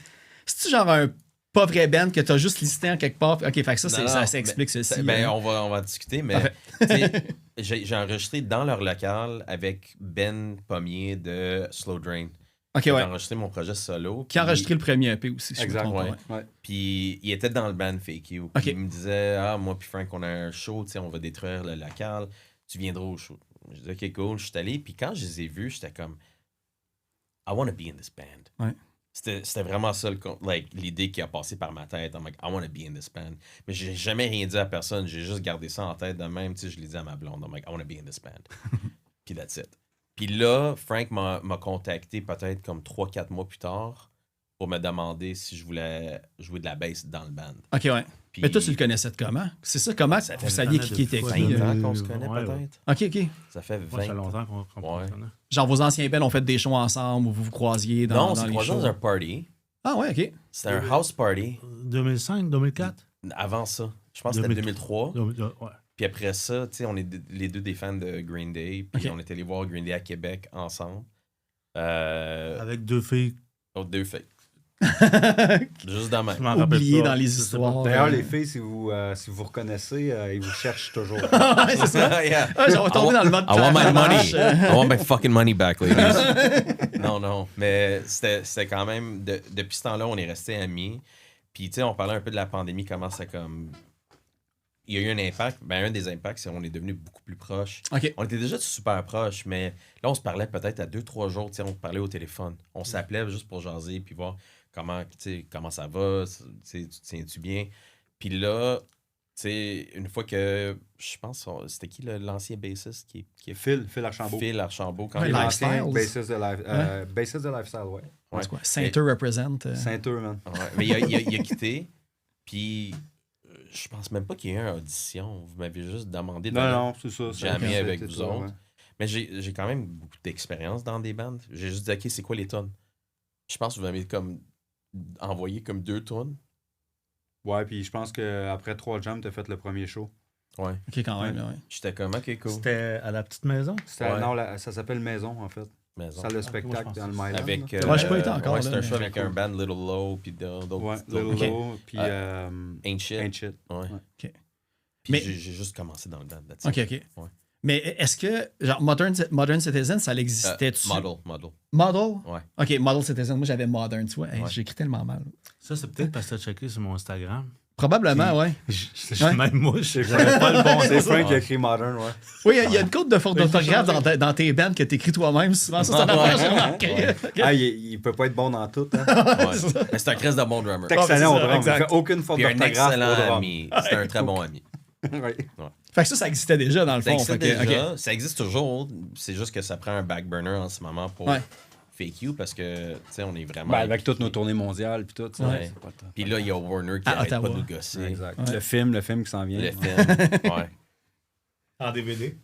c'est-tu genre un pas vrai band que t'as juste listé en quelque part? OK, fait que ça, Non, ça mais- explique ceci. Ben, hein. on va en discuter, mais Parfait. tu sais, j'ai enregistré dans leur local avec Ben Pommier de Slow Drain. OK, J'ai ouais. enregistré mon projet solo. Qui a puis- enregistré le premier EP aussi, si je me Exact, trompe pas, ouais. ouais. Ouais. Puis il était dans le band Fake You. Ok. Puis il me disait, ah, moi puis Frank, on a un show, tu sais, on va détruire le local. Tu viendras au show. Je dis, OK, cool. Je suis allé. Puis quand je les ai vus, j'étais comme, I want to be in this band. Ouais. C'était vraiment ça l'idée qui a passé par ma tête. I'm like, I want to be in this band. Mais j'ai jamais rien dit à personne. J'ai juste gardé ça en tête de même. Tu sais, je l'ai dit à ma blonde. I'm like, I want to be in this band. Puis that's it. Puis là, Frank m'a contacté peut-être comme 3-4 mois plus tard pour me demander si je voulais jouer de la bass dans le band. OK, ouais. Puis, Mais toi, tu le connaissais de comment? C'est ça, comment Ça vous fait saviez longtemps qui était depuis qui? 20 fois, ans qu'on se connaît Ouais, peut-être. OK. Ça fait 20 Ouais, ça fait longtemps qu'on Ouais. se connaît. Genre, vos anciens bands ont fait des shows ensemble ou vous vous croisiez dans, Non, on dans s'est les croisés shows? dans un party. Ah ouais, OK. C'était un house party. 2005, 2004? Avant ça. Je pense que c'était 2003. Ouais. Puis après ça, tu sais, on est les deux des fans de Green Day. Puis Ok. on est allé voir Green Day à Québec ensemble. Avec deux filles. Deux filles. Juste dans ma. Je m'en rappelle Oublié pas. dans les Je sais histoires. D'ailleurs, les filles, si vous reconnaissez, ils vous cherchent toujours. Ouais, c'est ça. Yeah. Ah, j'en vais tomber dans le mode I want my money. trash. I want my fucking money back, ladies. Non. Mais c'était quand même... depuis ce temps-là, on est restés amis. Puis, tu sais, on parlait un peu de la pandémie, comment ça comme... Il y a eu un impact. Ben, un des impacts, c'est qu'on est devenus beaucoup plus proches. OK. On était déjà super proches, mais là, on se parlait peut-être à 2-3 jours. Tu sais, on parlait au téléphone. On s'appelait juste pour jaser puis voir comment ça va, tu sais, tu te tiens-tu bien. Puis là, tu sais, une fois que... Je pense, c'était qui l'ancien bassiste qui est Phil Archambault. Phil Archambault. Quand Ouais, il est Lifestyles. Bassiste de Lifestyle, ouais. C'est quoi? Sainter represent. Ceinture, man. Ouais, mais il a quitté. Puis, je pense même pas qu'il y ait eu une audition. Vous m'avez juste demandé de Non, c'est ça. jamais avec c'était vous ça, autres. ouais. Mais j'ai quand même beaucoup d'expérience dans des bandes. J'ai juste dit, OK, c'est quoi les tonnes? Je pense que vous m'avez comme envoyé comme 2 tonnes. Ouais, puis je pense qu'après 3 jams, t'as fait le premier show. Ouais. OK, quand même. Ouais. J'étais comme, OK, cool. C'était à la petite maison? C'était, Ouais. Non, ça s'appelle Maison, en fait. Maison. Salle de moi, spectacle je dans le pense Myland. Avec, là. Ouais, j'ai pas été encore, ouais, c'est là, un show mais- avec un band Little Low, puis d'autres. Ouais, Little Ok. Low, puis Ain't Shit. Ain't Shit. Ouais. OK. Puis Mais- j'ai juste commencé dans le band. that's OK, it. OK. Ouais. Mais est-ce que, genre, Modern Citizen, ça existait-tu? Model. Model? Ouais. OK, Model Citizen. Moi, j'avais Modern, tu vois. Hey, Ouais. j'écris tellement mal. Ça, c'est peut-être parce que tu as checké sur mon Instagram. Probablement, ouais. Ouais. Même moi, j'avais pas le bon. C'est Frank qui a écrit Modern, ouais. Oui, il y a une cote de faute d'orthographe dans tes bands que t'écris toi-même. Souvent, ça, c'est une affaire, j'ai remarqué. OK. Ah, il peut pas être bon dans tout, hein. Ouais. Mais c'est un Chris de bon drummer. C'est excellent c'est au ça, drum. Il exact. fait aucune faute Puis un d'orthographe excellent au drum. ami. C'est un très bon ami. Ouais. Fait que ça existait déjà, dans le Ça fond. existe Fait que, déjà. OK. Ça existe toujours. C'est juste que ça prend un back burner en ce moment pour Ouais. Fake You parce que, tu sais, on est vraiment. Ben, avec toutes nos tournées mondiales puis tout, ça, Ouais. c'est pas le temps. Puis là, il y a Warner qui À arrête pas Ottawa. de nous gosser. Exact. Ouais. Le film qui s'en vient. Le film. Ouais. En DVD.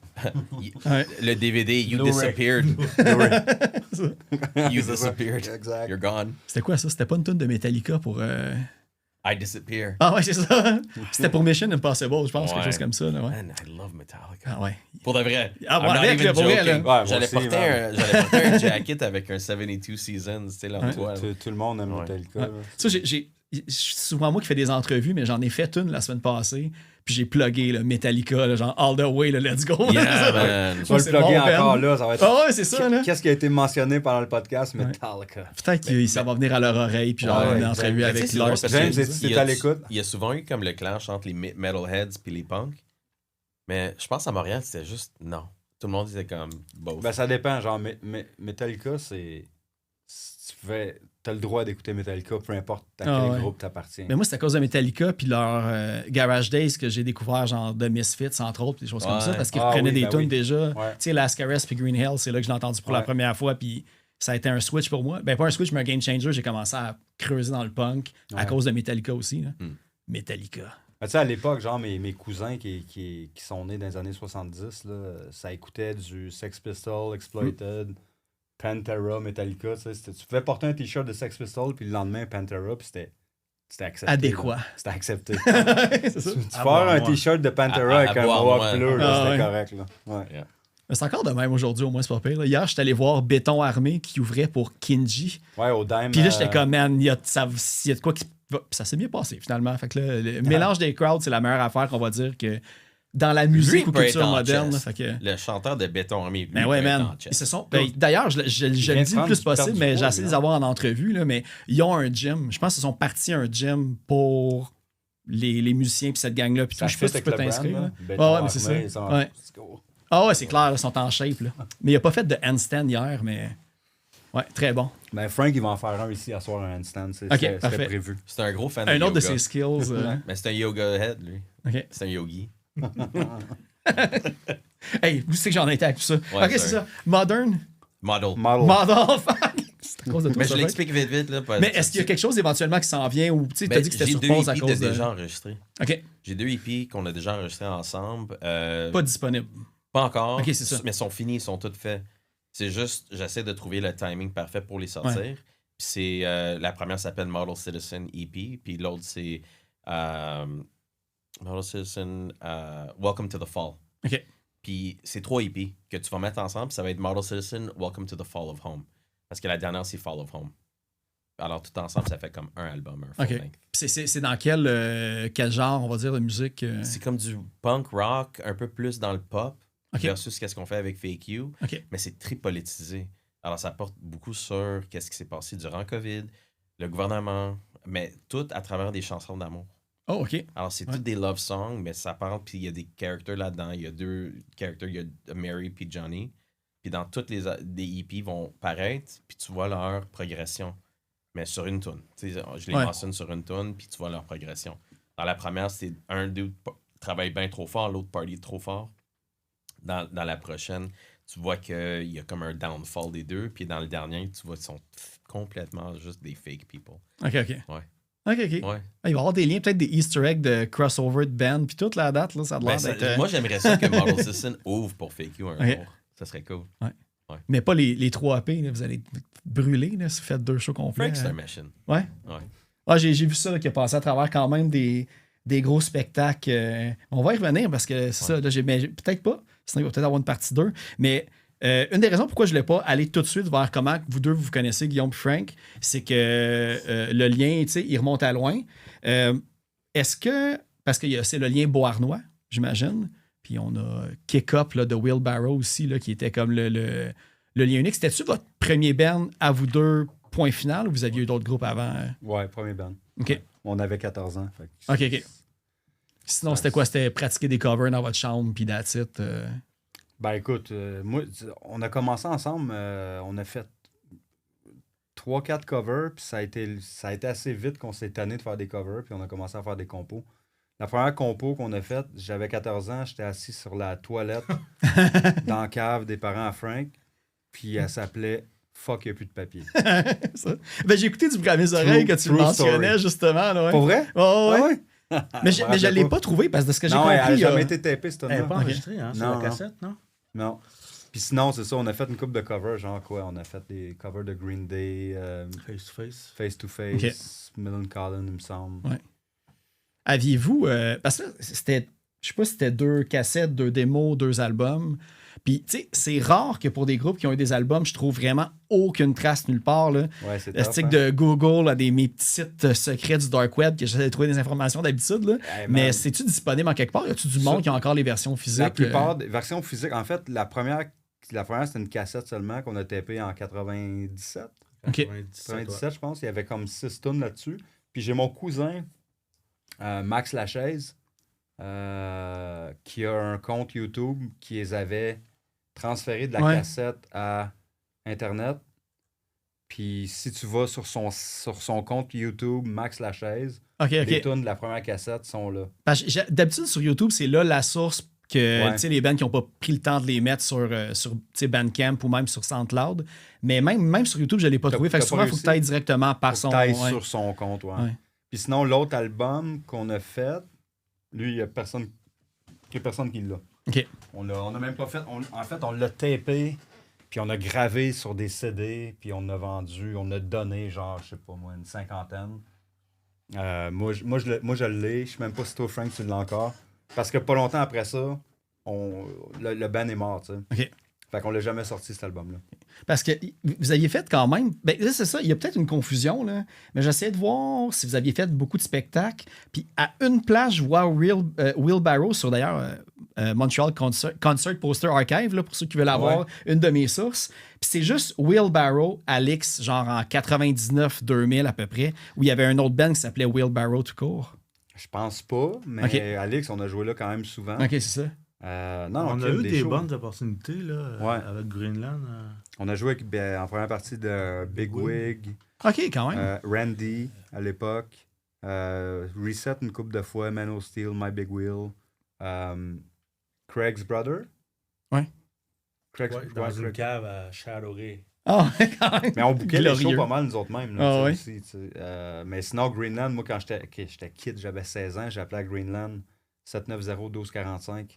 Ouais. Le DVD, You Blu-ray. Disappeared. You C'est ça. disappeared. Exact. You're gone. C'était quoi ça? C'était pas une tune de Metallica pour... I disappear. Ah ouais, c'est ça. C'était pour Mission Impossible, je pense, Ouais. quelque chose comme ça. Là, ouais. Man, I love Metallica. Ah ouais. Pour de vrai. Ah, I'm ouais, not avec, even là, pour vrai, joking. là. Ouais, moi J'allais aussi, porter un jacket avec un 72 Seasons, tu sais, là, Ouais. toi. Tout le monde aime Ouais. Metallica. Ouais. là. Ça, c'est souvent moi qui fais des entrevues, mais j'en ai fait une la semaine passée. Puis j'ai plugué le Metallica, là, genre all the way, là, let's go. Yeah, Ça, man. Tu vas c'est le plugger bon, Ben. encore là, ça va être... Ah ouais, c'est ça, là. Qu'est-ce qui a été mentionné pendant le podcast? Metallica. Peut-être que ça va venir à leur oreille, puis genre Ouais, une entrevue Mais avec tu sais, c'est Lars. drôle parce James, que est-ce que il y t'es a- à l'écoute? Il y a souvent eu comme le clash entre les metalheads puis les punks. Mais je pense à Montréal, c'était juste non. Tout le monde était comme both. Ben, ça dépend. Genre, Metallica, c'est... T'as le droit d'écouter Metallica, peu importe à quel Ah ouais. groupe t'appartiens. Mais moi, c'est à cause de Metallica, puis leur Garage Days que j'ai découvert, genre de Misfits, entre autres, des choses comme Ouais. ça, parce qu'ils Ah reprenaient oui, des ben tunes oui. déjà. Ouais. Tu sais, Lascaris puis Green Hill, c'est là que je l'ai entendu pour la Ouais. première fois, puis ça a été un switch pour moi. Ben, pas un switch, mais un game changer. J'ai commencé à creuser dans le punk à Ouais. cause de Metallica aussi. Là. Hmm. Metallica. Ben, tu sais, à l'époque, genre, mes cousins qui sont nés dans les années 70, là, ça écoutait du Sex Pistols, Exploited, Pantera, Metallica. Tu sais, tu pouvais porter un t-shirt de Sex Pistols, puis le lendemain, Pantera, puis c'était accepté. Adéquat. là. C'était accepté. c'est ça. Tu Ah, portes bon, un moi. t-shirt de Pantera À avec un boire, mohawk moi. bleu, là, Ah, c'était ouais. correct. Là. Ouais. Mais c'est encore de même aujourd'hui, au moins, c'est pas pire. Là. Hier, j'étais allé voir Béton Armé qui ouvrait pour Kinji. Ouais, au Dime. Puis là, j'étais comme, man, il y a de quoi qui. Puis ça s'est bien passé, finalement. Fait que là, le mélange des crowds, c'est la meilleure affaire qu'on va dire que dans la musique ou peut être culture en moderne. chess. Fait que. Le chanteur de Béton Armé. lui, Ben ouais, peut être man. en chess. Ils se sont, ben, d'ailleurs, je le vient dis de le prendre plus du perdre possible, du mais poids, j'ai essayé de lui, les avoir en entrevue, là, mais ils ont un gym. Je pense qu'ils sont partis à un gym pour les musiciens puis cette gang-là. Puis Ça tout, je sais pas fit si tu peux avec le t'inscrire. brand, là. là. Béton Ouais, mais c'est Armé, ça. Ouais. let's go. Ah ouais, c'est clair, ils sont en shape. Là. Mais il a pas fait de handstand hier, mais Ouais, très bon. Ben, Frank, il va en faire un ici à soir, un handstand. parfait. C'était prévu. C'est un gros fan Un de autre de yoga. ses skills. Mais c'est un yoga head, lui. OK. C'est un yogi. Hey, vous savez que j'en ai été avec tout ça. Ouais, OK, c'est sorry. ça. Modern. Model. Model. C'est à cause de toi, Mais ça, je fait. l'explique vite. Là, Mais est-ce qu'il y a quelque chose éventuellement qui s'en vient ou tu sais, t'as dit que c'était sur j'ai pause 2 à EP cause de. déjà enregistrés. OK. J'ai 2 EP qu'on a déjà enregistrés ensemble. Pas disponible. Pas encore. Ok, c'est ça. Mais ils sont finis, ils sont tous faits. C'est juste, j'essaie de trouver le timing parfait pour les sortir. Ouais. Puis c'est, la première s'appelle Model Citizen EP, puis l'autre c'est Model Citizen Welcome to the Fall. OK. Puis c'est 3 EP que tu vas mettre ensemble, puis ça va être Model Citizen Welcome to the Fall of Home. Parce que la dernière c'est Fall of Home. Alors tout ensemble, ça fait comme un album, un full OK. length. C'est dans quel genre, on va dire, de musique? C'est comme du punk rock, un peu plus dans le pop, OK. versus qu'est-ce qu'on fait avec Fake You. OK. Mais c'est très politisé. Alors, ça porte beaucoup sur qu'est-ce qui s'est passé durant COVID, le gouvernement, mais tout à travers des chansons d'amour. Oh, OK. Alors, c'est Ouais. toutes des love songs, mais ça parle, puis il y a des characters là-dedans. Il y a 2 characters, il y a Mary puis Johnny. Puis dans toutes les EP vont paraître, puis tu vois leur progression. Mais sur une tune. Tu sais, je les Ouais. mentionne sur une tune, puis tu vois leur progression. Dans la première, c'est un dude travaille bien trop fort, l'autre party trop fort. Dans la prochaine, tu vois qu'il y a comme un downfall des deux. Puis dans le dernier, tu vois qu'ils sont complètement juste des fake people. OK, OK. Ouais. OK, OK. Ouais. Ah, il va y avoir des liens, peut-être des Easter eggs de crossover de band, puis toute la date, là, ça a l'air Ben, ça- d'être. moi, j'aimerais ça que Model Citizen ouvre pour Fake You un Ok. jour. Ça serait cool. Mais pas les 3 AP, là, vous allez brûler là, si vous faites 2 shows complets. Frank, c'est un machine. Ouais. Ouais. Ah, j'ai vu ça là, qui a passé à travers quand même des gros spectacles. On va y revenir parce que c'est ça, là, peut-être pas, sinon il va peut-être avoir une partie 2. Mais une des raisons pourquoi je ne voulais pas aller tout de suite vers comment vous deux vous connaissez, Guillaume et Frank, c'est que le lien, tu sais, il remonte à loin. Est-ce que, parce que c'est le lien beauharnois, j'imagine, puis on a Kick Up là, de Wheelbarrow aussi, là, qui était comme le lien unique. C'était-tu votre premier band à vous deux, point final, ou vous aviez eu d'autres groupes avant? Ouais, premier band. OK. Ouais. On avait 14 ans. Fait que OK. Sinon, c'était quoi? C'était pratiquer des covers dans votre chambre, puis that's it. Ben écoute, moi, on a commencé ensemble, on a fait 3-4 covers, puis ça a été assez vite qu'on s'est tanné de faire des covers, puis on a commencé à faire des compos. La première compo qu'on a faite, j'avais 14 ans, j'étais assis sur la toilette dans la cave des parents à Frank, puis elle s'appelait Fuck, il n'y a plus de papier. Ça. Ben, j'ai écouté du bruit à mes oreilles que tu le true mentionnais, story. justement. Là, ouais. Pour vrai? Oh, ouais. Ah ouais? Mais je ne l'ai pas trouvé parce que de ce que j'ai Non, elle compris. n'a il y a- jamais été tapée, cette Elle n'est pas tonne-là. enregistrée, hein, sur Non, la non. cassette, non? Non. Puis sinon, c'est ça, on a fait une couple de covers, genre quoi? On a fait des covers de Green Day, Face to face. Face to Face, Millencolin, il me semble. Ouais. Aviez-vous. Parce que là, c'était. Je sais pas si c'était 2 cassettes, 2 démos, 2 albums. Puis, tu sais, c'est rare que pour des groupes qui ont eu des albums, je trouve vraiment aucune trace nulle part. Là. Ouais, c'est Le top, stick hein? de Google, là, mes petits sites secrets du Dark Web que j'essaie de trouver des informations d'habitude. Là. Hey, Mais man, c'est-tu disponible en quelque part? Y a-tu du Ça- monde qui a encore les versions physiques? la plupart des versions physiques, en fait, la première c'était une cassette seulement qu'on a tapée en 97. OK. 97, je pense. Il y avait comme 6 tonnes là-dessus. Puis j'ai mon cousin, Max Lachaise, qui a un compte YouTube qui les avait transférés de la Ouais. cassette à Internet. Puis si tu vas sur son compte YouTube, Max Lachaise, OK, les OK. tunes de la première cassette sont là. Parce que d'habitude, sur YouTube, c'est là la source que Ouais. tu sais, les bands qui n'ont pas pris le temps de les mettre sur tu sais, Bandcamp ou même sur SoundCloud. Mais même sur YouTube, je ne l'ai pas T'as- trouvé. Fait que t'as souvent, pas il faut que réussi? tu ailles directement par Faut son. que t'ailles ouais. sur son compte, ouais. Ouais. Puis sinon, l'autre album qu'on a fait, lui, il n'y a personne qui l'a. OK. On a même pas fait. En fait, on l'a tapé, puis on a gravé sur des CD, puis on a vendu, on a donné, genre, je sais pas moi, une 50aine. Moi, je l'ai. Je sais même pas si toi, Frank, tu l'as encore. Parce que pas longtemps après ça, le band est mort, tu sais. OK. Fait qu'on l'a jamais sorti, cet album-là. Parce que vous aviez fait quand même. Ben, là, c'est ça, il y a peut-être une confusion, là. Mais j'essayais de voir si vous aviez fait beaucoup de spectacles. Puis à une place, je vois Wheelbarrow sur d'ailleurs Montreal Concert Poster Archive, là, pour ceux qui veulent avoir une de mes sources. Puis c'est juste Wheelbarrow, Alex, genre en 99-2000 à peu près, où il y avait un autre band qui s'appelait Wheelbarrow tout court. Je pense pas, mais OK. Alex, on a joué là quand même souvent. OK, c'est ça. Non, On ok, a eu des shows. bonnes opportunités là, Ouais. avec Greenland. On a joué en première partie de Big Wig, OK, quand même. Randy à l'époque, Reset une couple de fois, Man of Steel, My Big Wheel, Craig's Brother. Ouais. Ouais, dans une cave à Charoré. Ah, quand même. Mais on bouquait les shows Glorieux. pas mal, nous autres mêmes. Là, Ah, ouais. aussi, tu sais. Mais sinon, Greenland, moi, quand j'étais kid, j'avais 16 ans, j'appelais à Greenland 790-1245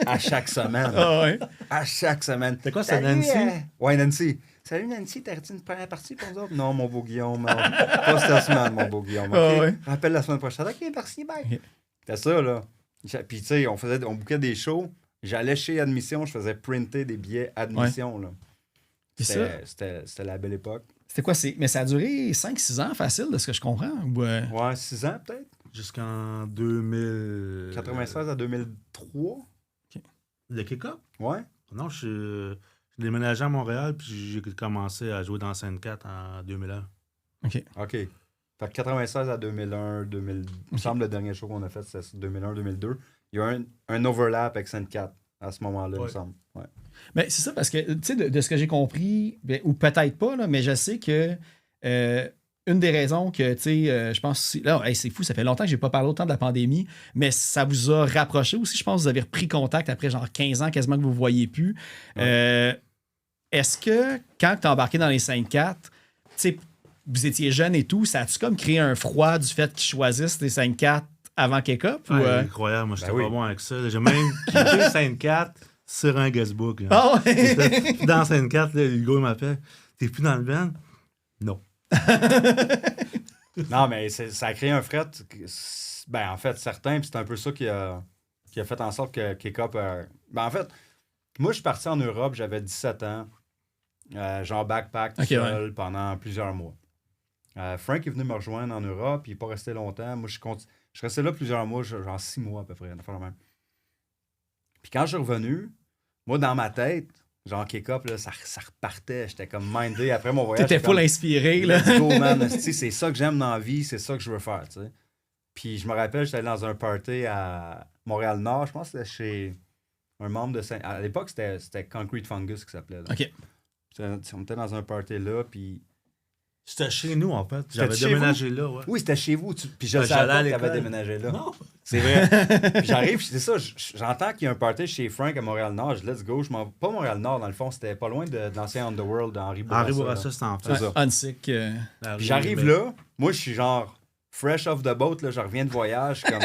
à chaque semaine. Ah, ouais. À chaque semaine. C'était quoi, c'est Salut, Nancy? Ouais, Nancy. Salut, Nancy, t'as arrêté une première partie pour nous autres? Non, mon beau Guillaume. Pas cette semaine, mon beau Guillaume. Ah, OK? ouais. Rappelle la semaine prochaine. OK, merci, bye. Ok. C'était ça, là. Puis, tu sais, on bouquait des shows. J'allais chez Admission, je faisais printer des billets Admission, là. Puis ça, C'était la belle époque. c'était quoi? Mais ça a duré 5-6 ans, facile, de ce que je comprends. Ou, Ouais, 6 ans, peut-être. Jusqu'en 2000. 96 à 2003. Le kick-up? Ouais. Non, je déménageais à Montréal, puis j'ai commencé à jouer dans Scène 4 en 2001. OK. OK. Fait que 96 à 2001, 2000. Il me semble le dernier show qu'on a fait, c'était 2001-2002. Il y a un overlap avec Scène 4 à ce moment-là, il me semble. Ouais. Mais c'est ça, parce que, tu sais, de ce que j'ai compris, ou peut-être pas, là, mais je sais que une des raisons que, tu sais, je pense... Là, hey, c'est fou, ça fait longtemps que j'ai pas parlé autant de la pandémie, mais ça vous a rapproché aussi. Je pense que vous avez repris contact après genre 15 ans, quasiment que vous ne voyez plus. Est-ce que, quand tu as embarqué dans les 5-4, tu sais, vous étiez jeune et tout, ça a-tu comme créé un froid du fait qu'ils choisissent les 5-4 avant Kick-Up? Ou, Incroyable, moi, j'étais oui. pas bon avec ça. J'ai même quitté Scène 4 sur un guestbook. Ah ouais? Dans Scène 4, là, Hugo il m'appelle. T'es plus dans le band? Non. Non, mais ça a créé un fret. Ben, en fait, certain, puis c'est un peu ça qui a fait en sorte que Kick-Up... Ben, en fait, moi, je suis parti en Europe, j'avais 17 ans. Genre backpack tout seul pendant plusieurs mois. Frank est venu me rejoindre en Europe, il n'est pas resté longtemps. Moi, je suis resté là plusieurs mois, genre 6 mois à peu près, la même. Puis quand je suis revenu, moi, dans ma tête, genre Kick-Up, là, ça repartait. J'étais comme mindé après mon voyage. T'étais full inspiré, là. Let's go, man. C'est ça que j'aime dans la vie, c'est ça que je veux faire, tu sais. Puis je me rappelle, j'étais allé dans un party à Montréal-Nord, je pense que c'était chez un membre de Saint... À l'époque, c'était Concrete Fungus qui s'appelait. Là. OK. On était dans un party là, puis... C'était chez nous, en fait. C'était J'avais chez déménagé là, ouais. Oui, c'était chez vous. Puis je Ben, savais j'allais à pas que t'avais l'école. déménagé là. Non. C'est vrai. Puis j'arrive, c'est ça, j'entends qu'il y a un party chez Frank à Montréal-Nord. Je dis, let's go. Pas Montréal-Nord, dans le fond, c'était pas loin de l'ancien Underworld d'Henri Bourassa. Henri Bourassa, là. c'était en C'est fait. ça. Unsick. Puis j'arrive là, moi je suis genre fresh off the boat, là, je reviens de voyage, comme...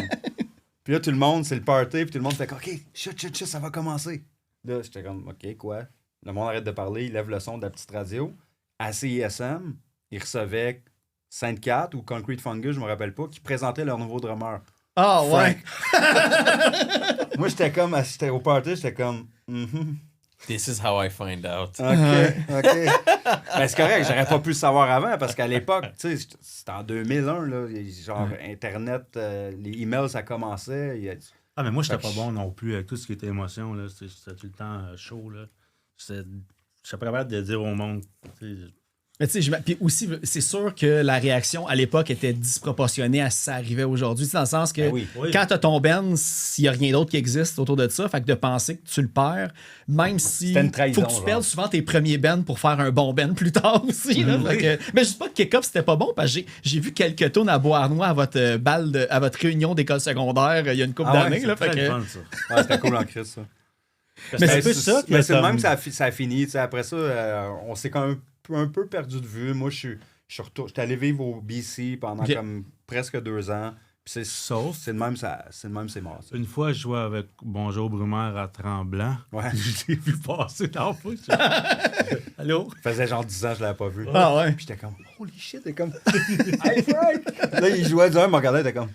Puis là, tout le monde, c'est le party, puis tout le monde fait comme, OK, chut, ça va commencer. Là, j'étais comme, OK, quoi? Le monde arrête de parler, il lève le son de la petite radio. À CISM, ils recevaient Sainte 4 ou Concrete Fungus, je me rappelle pas, qui présentaient leur nouveau drummer. Ah ouais. Moi, j'étais au party, j'étais comme, mhm. This is how I find out. OK. Ben, c'est correct, j'aurais pas pu le savoir avant parce qu'à l'époque, tu sais, c'était en 2001, là, genre Internet, les emails, ça commençait. Ah, mais moi, j'étais Fait pas que bon non plus avec tout ce qui était émotion, là. C'était tout le temps chaud, là. Je suis pas capable de dire au monde, tu sais. Mais tu sais, puis aussi, c'est sûr que la réaction à l'époque était disproportionnée à ce que ça arrivait aujourd'hui. Tu sais, dans le sens que Ben oui. quand t'as ton band, s'il n'y a rien d'autre qui existe autour de ça, fait que de penser que tu le perds, même si C'était une trahison, faut que tu genre. perdes souvent tes premiers bands pour faire un bon band plus tard aussi. Là, fait que, mais je dis pas que Kick-Up c'était pas bon, parce que j'ai vu quelques tours à Beauharnois à votre à votre réunion d'école secondaire il y a une couple Ah ouais, d'années. C'est là, fait très que- le fun, ça. Ouais, c'était cool en crise, ça. Mais c'est un peu ça que c'est le comme- même que ça a fini. Tu sais, après ça, on s'est quand même un peu perdu de vue. Moi, j'étais allé vivre au BC pendant Ok. comme presque 2 ans. Puis Sauf, c'est le même, c'est mort. ça. une fois, je jouais avec Bonjour Brumaire à Tremblant. Ouais. Je l'ai vu passer dans le foot. Allô? Ça faisait genre 10 ans que je l'avais pas vu. Ah ouais. Puis j'étais comme, holy shit, t'es comme, hey Frank! Là, il jouait du 1, il me regardait, il était comme,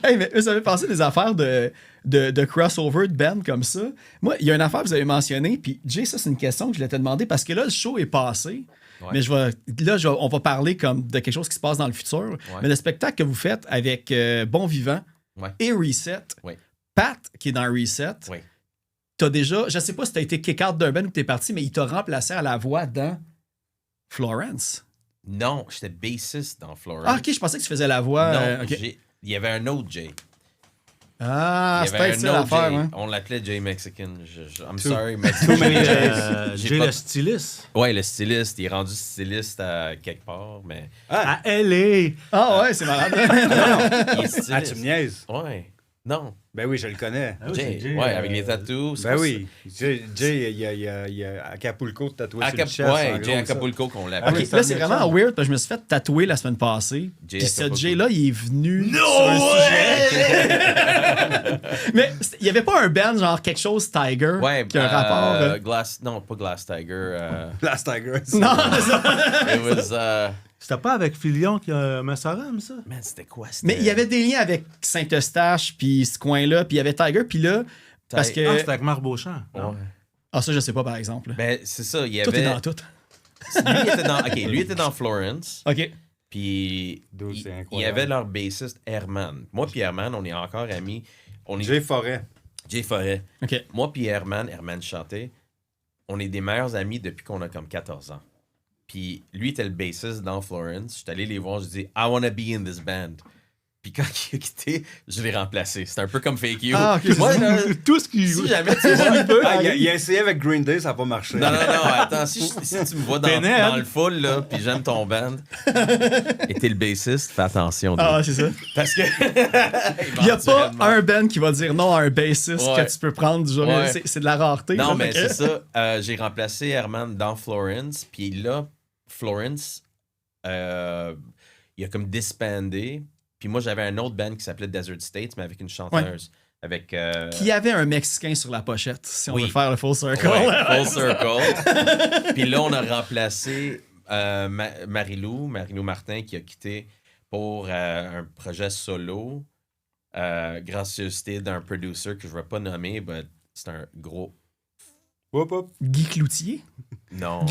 Hey, mais vous avez pensé des affaires de crossover de band comme ça. Moi, il y a une affaire que vous avez mentionnée, puis Jay, ça, c'est une question que je voulais te demander parce que là, le show est passé. Ouais. Mais on va parler comme de quelque chose qui se passe dans le futur. Mais le spectacle que vous faites avec Bon Vivant Ouais. et Reset, Ouais. Pat, qui est dans Reset, Ouais. t'as déjà, je sais pas si t'as été kick-out d'un band ou t'es parti, mais il t'a remplacé à la voix dans Florence. Non, j'étais bassiste dans Florence. Ah, ok, je pensais que tu faisais la voix. Non, ok. il y avait un autre Jay. Ah, Il y c'est avait peut-être un ça autre l'affaire, Jay. hein. On l'appelait Jay Mexican. I'm Too- sorry, Too Mexican. many J'ai Jay pas- le styliste. Ouais, le styliste. Il est rendu styliste à quelque part, mais. Ah, À LA. Ah ouais, c'est malade. Il est styliste. ah, tu me niaises. Ouais. Non. Ben oui, je le connais. Ah oui, Jay. c'est Jay, Ouais, avec les tattoos. c'est Ben pas oui. Jay, il y a Acapulco tatoué ça. sur le chest. en Ouais, gros, Jay ça. Acapulco qu'on Ok, l'appelle. oui, là, ça c'est me vraiment semble. weird parce que je me suis fait tatouer la semaine passée. Jay Puis ce Acapulco. Jay-là, il est venu sur un sujet. Mais il n'y avait pas un band, genre quelque chose Tiger, Ouais, qui a un rapport. Glass. Non, pas Glass Tiger. Last Tiger. Non, c'est ça. It was. C'était pas avec Filion qui a Massaram, ça? Man, c'était quoi? Mais il y avait des liens avec Saint-Eustache, puis ce coin-là, puis il y avait Tiger, puis là, parce Ti- que. Ah, c'était avec Marc Beauchamp. Ouais. Ah, ça, je sais pas, par exemple. Ben, c'est ça. Il y Tout est avait. dans tout. Lui était dans Florence. OK. Puis Dude, c'est il y incroyable. avait leur bassiste Herman. Moi puis Herman, on est encore amis. On est Jay Forêt. Jay Forêt. OK. Moi puis Herman chantait. On est des meilleurs amis depuis qu'on a comme 14 ans. Puis lui était le bassiste dans Florence. Je suis allé les voir, je dis I wanna be in this band. Puis quand il a quitté, je l'ai remplacé. C'était un peu comme Fake You. Ah, ok, Moi, c'est là, Tout ce qui si jamais tu vois, Ah, il a essayé avec Green Day, ça n'a pas marché. Non, attends, si tu me vois T'es net. dans le full, là, puis j'aime ton band, et t'es le bassiste, fais attention. Ah, dude. c'est ça. Parce que. Il n'y a pas un band qui va dire non à un bassiste Ouais. que tu peux prendre du jour. Ouais. C'est de la rareté. Non, là, mais fait que- c'est ça. J'ai remplacé Herman dans Florence, puis là, Florence, il a comme disbandé. Puis moi, j'avais un autre band qui s'appelait Desert States, mais avec une chanteuse. Avec. Qui avait un Mexicain sur la pochette, si on Oui. veut faire le full circle. Ouais, full circle. Puis là, on a remplacé Marilou Martin, qui a quitté pour un projet solo, gracieuseté d'un producer que je ne vais pas nommer, mais c'est un gros. Hop, hop. Guy Cloutier. Non. OK.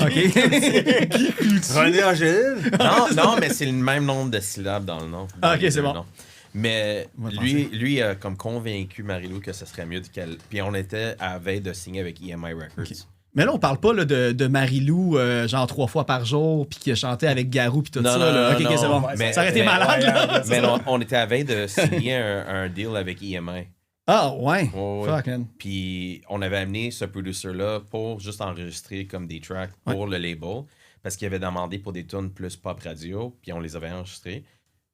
René Angélil. non, mais c'est le même nombre de syllabes dans le nom. dans Ah, ok, les c'est deux bon. noms. Mais On va lui a comme convaincu Marilou que ce serait mieux qu'elle. Puis on était à la veille de signer avec EMI Records. Mais là, on parle pas là, de Marilou, genre 3 fois par jour, puis qui a chanté avec Garou, puis tout Non, ça. non, là. non, OK, non. c'est bon. Mais- ça aurait été mais- malade. là. Mais on était à la veille de signer un deal avec EMI. Ah, ouais. Ouais. Fuck, man. Puis on avait amené ce producer-là pour juste enregistrer comme des tracks pour le label. Parce qu'il avait demandé pour des tunes plus pop radio. Puis on les avait enregistrés.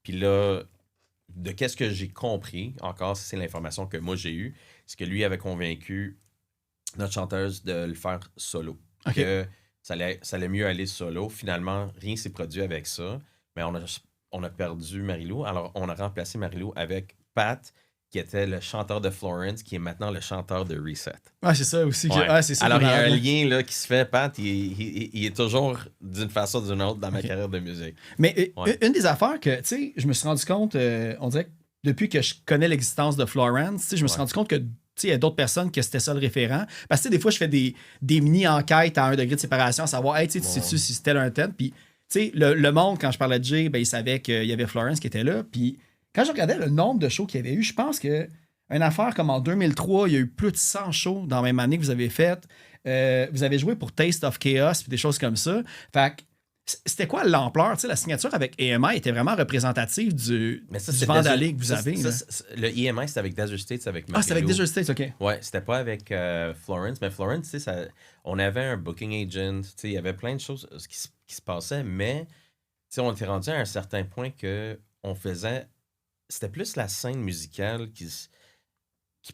Puis là, de qu'est-ce que j'ai compris, encore, c'est l'information que moi j'ai eue, c'est que lui avait convaincu notre chanteuse de le faire solo. OK. Que ça allait mieux aller solo. Finalement, rien s'est produit avec ça. Mais on a perdu Marilou. Alors, on a remplacé Marilou avec Pat, qui était le chanteur de Florence, qui est maintenant le chanteur de Reset. Ouais, c'est ça aussi. Ouais. Ouais, c'est ça. Alors, qui il y est a un malade. lien là, qui se fait, Pat. Il est toujours d'une façon ou d'une autre dans ma carrière de musique. Mais Ouais. une des affaires que, tu sais, je me suis rendu compte, on dirait que depuis que je connais l'existence de Florence, tu sais, je me suis rendu compte que, tu sais, il y a d'autres personnes que c'était ça le référent. Parce que, tu sais, des fois, je fais des mini-enquêtes à 1 degré de séparation, à savoir, hey, tu sais, tu sais-tu si c'était un thème. Puis, tu sais, le monde, quand je parlais de Jay, ben, il savait qu'il y avait Florence qui était là. Puis, quand je regardais le nombre de shows qu'il y avait eu, je pense que une affaire comme en 2003, il y a eu plus de 100 shows dans la même année que vous avez fait. Vous avez joué pour Taste of Chaos puis des choses comme ça. Fait que c'était quoi l'ampleur? Tu sais, la signature avec EMI était vraiment représentative du c'est vandalé que vous avez. là. Le EMI, c'était avec Desert States, avec Ah, c'est avec Marilou. Desert States, OK. Ouais, c'était pas avec Florence. Mais Florence, tu sais, on avait un booking agent. Tu sais, il y avait plein de choses qui se passaient. Mais, tu sais, on était rendu à un certain point que on faisait... C'était plus la scène musicale qui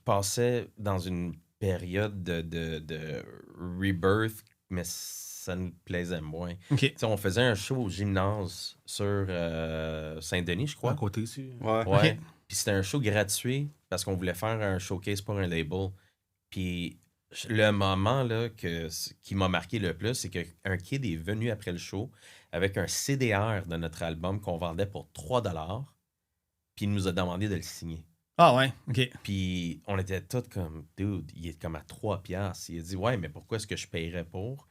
passait dans une période de rebirth, mais ça nous plaisait moins. OK. Tu sais, on faisait un show au gymnase sur Saint-Denis, je crois. À côté ici. Ouais. Ouais. Ok. Puis c'était un show gratuit parce qu'on voulait faire un showcase pour un label. Puis le moment là, qui m'a marqué le plus, c'est qu'un kid est venu après le show avec un CDR de notre album qu'on vendait pour 3$. Puis il nous a demandé de le signer. Ah, ouais, OK. Puis on était tous comme, dude, il est comme à 3$. Il a dit, ouais, mais pourquoi est-ce que je payerais pour?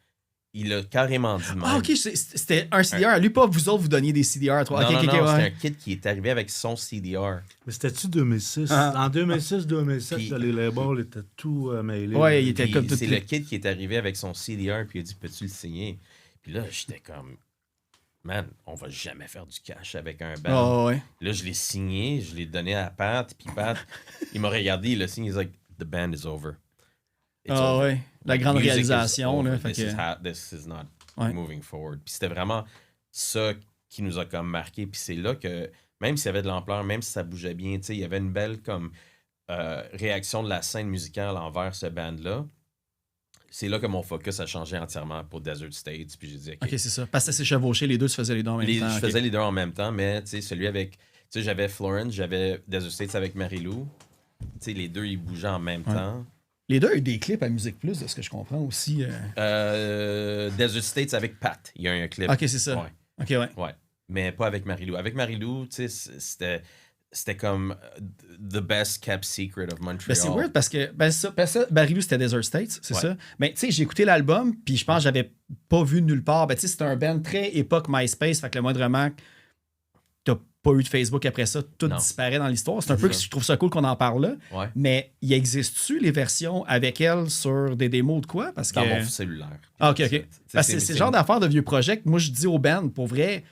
Il a carrément dit de même. Ah, OK, c'était un CDR. Lui, pas vous autres, vous donniez des CDR à toi. Non, OK, non, OK, non, ouais. c'était un kid qui est arrivé avec son CDR. Mais c'était-tu 2006? Ah. En 2006-2007, Puis- les labels étaient tout mêlés. Ouais, il était Puis comme tout. c'est le kid qui est arrivé avec son CDR, puis il a dit, peux-tu le signer? Puis là, j'étais comme, man, on va jamais faire du cash avec un Ah, band. ouais. Là, je l'ai signé, je l'ai donné à Pat, puis Pat, il m'a regardé, il l'a signé, il a dit, the band is over. It's Ah, over. ouais. La Like, grande music is réalisation, over. là. Fait This, que- this is not Ouais. moving forward. Puis c'était vraiment ça qui nous a comme marqué. Puis c'est là que, même s'il y avait de l'ampleur, même si ça bougeait bien, tu sais, il y avait une belle comme réaction de la scène musicale envers ce band-là. C'est là que mon focus a changé entièrement pour Desert States. Puis j'ai dit, OK, Ok, c'est ça. Parce que ça s'est chevauché, les deux, tu faisais les deux en même temps. je ok. faisais les deux en même temps, mais tu sais, celui avec. Tu sais, j'avais Florence, j'avais Desert States avec Marie-Lou. Tu sais, les deux, ils bougeaient en même Ouais. temps. Les deux ont eu des clips à Musique Plus, de ce que je comprends aussi. Desert States avec Pat, il y a un clip. Ok, c'est ça. Ouais. Ok, ouais. Ouais, mais pas avec Marie-Lou. Avec Marie-Lou, tu sais, c'était comme the best kept secret of Montreal. Ben, c'est weird parce que Marie-Lou, c'était Desert States, c'est Ouais. ça. Mais tu sais, j'ai écouté l'album, puis je pense que j'avais pas vu nulle part. Ben, tu sais, c'était un band très époque MySpace, fait que le moindrement, t'as pas eu de Facebook après ça, tout Non. disparaît dans l'histoire. C'est un C'est peu que ça. je trouve ça cool qu'on en parle là. Ouais. Mais il existe-tu les versions avec elle sur des démos de quoi? Parce que... Dans mon cellulaire. Ah, ok, ok. Tu sais, Parce que c'est le genre d'affaire de vieux projets que moi, je dis aux bands, pour vrai,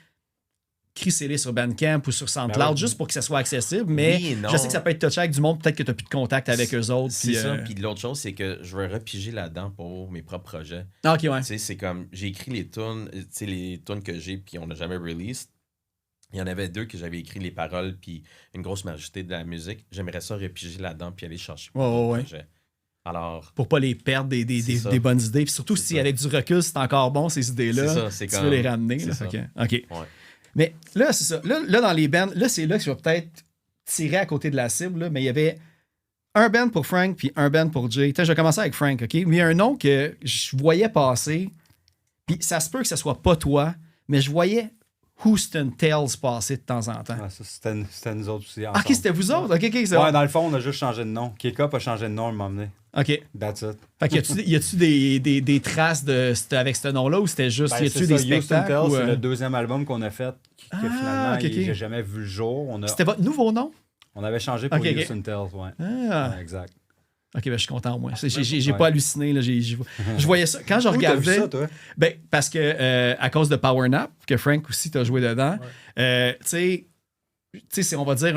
crissez-les sur Bandcamp ou sur SoundCloud, Ben ouais. juste pour que ça soit accessible. Mais Oui et non. je sais que ça peut être touché avec du monde, peut-être que tu n'as plus de contact avec eux autres. C'est puis, ça. Puis l'autre chose, c'est que je vais repiger là-dedans pour mes propres projets. Ah, ok, ouais. Tu sais, c'est comme, j'ai écrit les tunes, tu sais, les tunes que j'ai puis on n'a jamais release. Il y en avait 2 que j'avais écrit les paroles puis une grosse majorité de la musique. J'aimerais ça repiger là-dedans puis aller chercher Ouais, mon ouais. projet. Alors, Pour pas les perdre C'est ça. des bonnes idées. Puis surtout, C'est si ça. avec du recul, c'est encore bon, ces idées-là. c'est ça, c'est Tu comme... veux les ramener. c'est Là, ça. fait que- ok. Ouais. Mais là, c'est ça. Là, dans les bands, là, c'est là que je vais peut-être tirer à côté de la cible. Là, mais il y avait un band pour Frank puis un band pour Jay. Je vais commencer avec Frank, OK? Mais il y a un nom que je voyais passer. Puis ça se peut que ce soit pas toi, mais je voyais Houston Tales passer de temps en temps. Ouais, ça, c'était nous autres aussi. Ah, ensemble. OK, c'était vous autres? OK, c'est Ouais, bon. dans le fond, on a juste changé de nom. K-Cup a changé de nom, il m'a emmené. OK. That's it. Fait que y a-tu des traces avec ce nom-là ou c'était juste, Ben, y a-tu c'est des ça, Houston spectacles? Tales, ou, c'est le deuxième album qu'on a fait qui Ah, finalement, ok, ok. j'ai jamais vu le jour. C'était votre nouveau nom? On avait changé pour Ok, ok. Houston Tales, ouais. Ah. Ouais, exact. OK, ben, je suis content au moins. J'ai Ouais. pas halluciné. Là, je voyais ça. Quand je Où t'as vu regardais. ça, toi? Ben, parce que à cause de Power Nap, que Frank aussi t'a joué dedans, tu sais, c'est, on va dire,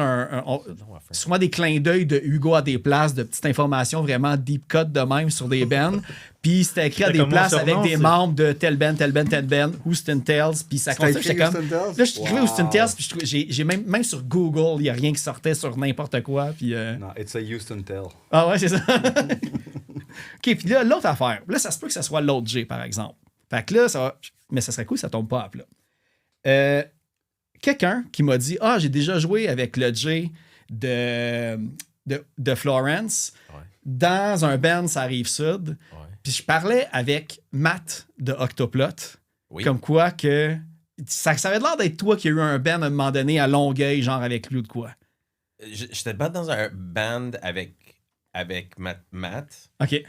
souvent des clins d'œil de Hugo à des places, de petites informations vraiment deep cut de même sur des bands. Puis c'était écrit à C'est des comme mon places surnom, avec des c'est- membres de tel band, Houston Tales. Puis ça T'as consiste, écrit j'étais comme. Houston Tales? Là, je trouvais Wow. Houston Tales, puis je trouvais- j'ai même sur Google, il n'y a rien qui sortait sur n'importe quoi. Puis. Non, it's a Houston Tale. Ah ouais, c'est ça. OK, puis là, l'autre affaire. Là, ça se peut que ça soit l'autre J, par exemple. Fait que là, ça va... Mais ça serait cool si ça tombe pas à plat. Quelqu'un qui m'a dit « Ah, j'ai déjà joué avec le J de Florence Ouais. dans un band, ça arrive sud. Ouais. Puis je parlais avec Matt de Octoplot, Oui. comme quoi que ça avait l'air d'être toi qui a eu un band à un moment donné à Longueuil, genre avec lui ou de quoi. J'étais dans un band avec Matt. OK.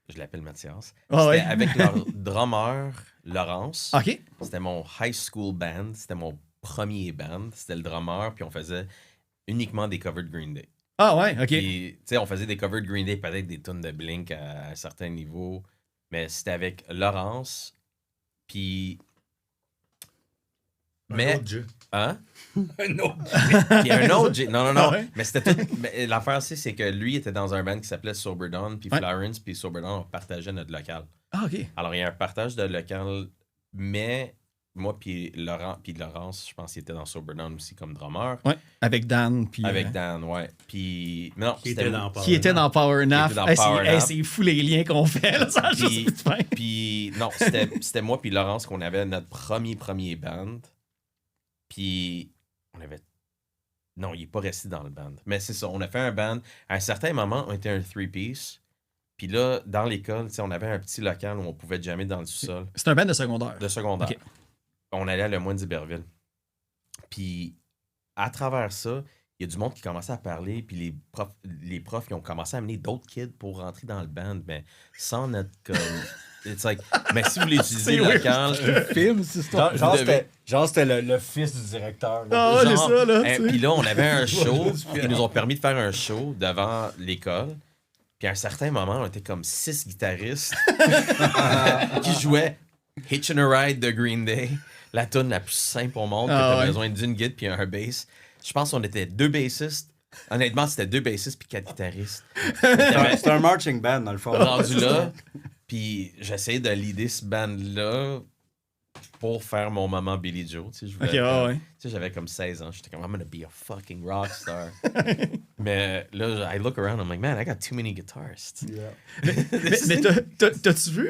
Je l'appelle Mathias. Ah C'était ouais. avec leur drummer, Laurence. OK. C'était mon high school band. C'était mon premier band. C'était le drummer. Puis on faisait uniquement des covers de Green Day. Ah ouais, OK. Puis, tu sais, on faisait des covers de Green Day, peut-être des tonnes de Blink à un certain niveau. Mais c'était avec Laurence. Puis. Mais. Un autre jeu. Hein? Un autre. Puis un autre. Non. Ah ouais? Mais c'était tout. Mais l'affaire, c'est que lui était dans un band qui s'appelait Sober Dawn. Puis Ouais. Florence, puis Sober Dawn, on partageait notre local. Ah, OK. Alors, il y a un partage de local, mais moi puis Laurence, je pense qu'il était dans Sober Dawn aussi comme drummer. Ouais, avec Dan. Puis, Avec Dan, ouais. Puis, mais non, Qui c'était était dans Power qui était Nap. dans Power Nap. Qui était dans Hey, Power Nap. c'est fou les liens qu'on fait. Là, ça a juste Puis- plus de fin. Puis, non, c'était moi puis Laurence qu'on avait notre premier band. Puis, on avait... Non, il est pas resté dans le band. Mais c'est ça, on a fait un band. À un certain moment, on était un three-piece. Puis là, dans l'école, tu sais, on avait un petit local où on pouvait jammer dans le sous-sol. C'est un band de secondaire. De secondaire. Ok. On allait à Le Moine d'Iberville. Puis, à travers ça, il y a du monde qui commençait à parler, puis les profs qui ont commencé à amener d'autres kids pour rentrer dans le band, mais sans notre comme. It's like, mais si vous voulez utiliser C'est le weird. local, Film, c'est ça. Vous Genre, devez- c'était le fils du directeur. là. Ah ouais, c'est genre, ça, là. tu sais. Puis là, on avait un show, ils nous ont permis de faire un show devant l'école. Puis à un certain moment, on était comme 6 guitaristes qui jouaient Hitchin' a Ride de Green Day. la tune la plus simple au monde, que Ah, t'as ouais. besoin d'une guide puis un bass. Je pense qu'on était 2 bassistes. Honnêtement, c'était 2 bassistes puis 4 guitaristes. C'est un marching band, dans le fond. Rendu là, puis j'essayais de leader ce band-là pour faire mon moment Billy Joe. Tu sais, je voulais Ok, être, ouais. tu sais, j'avais comme 16 ans. J'étais comme, I'm gonna be a fucking rock star. Mais là, I look around, I'm like, man, I got too many guitars. Mais t'as-tu vu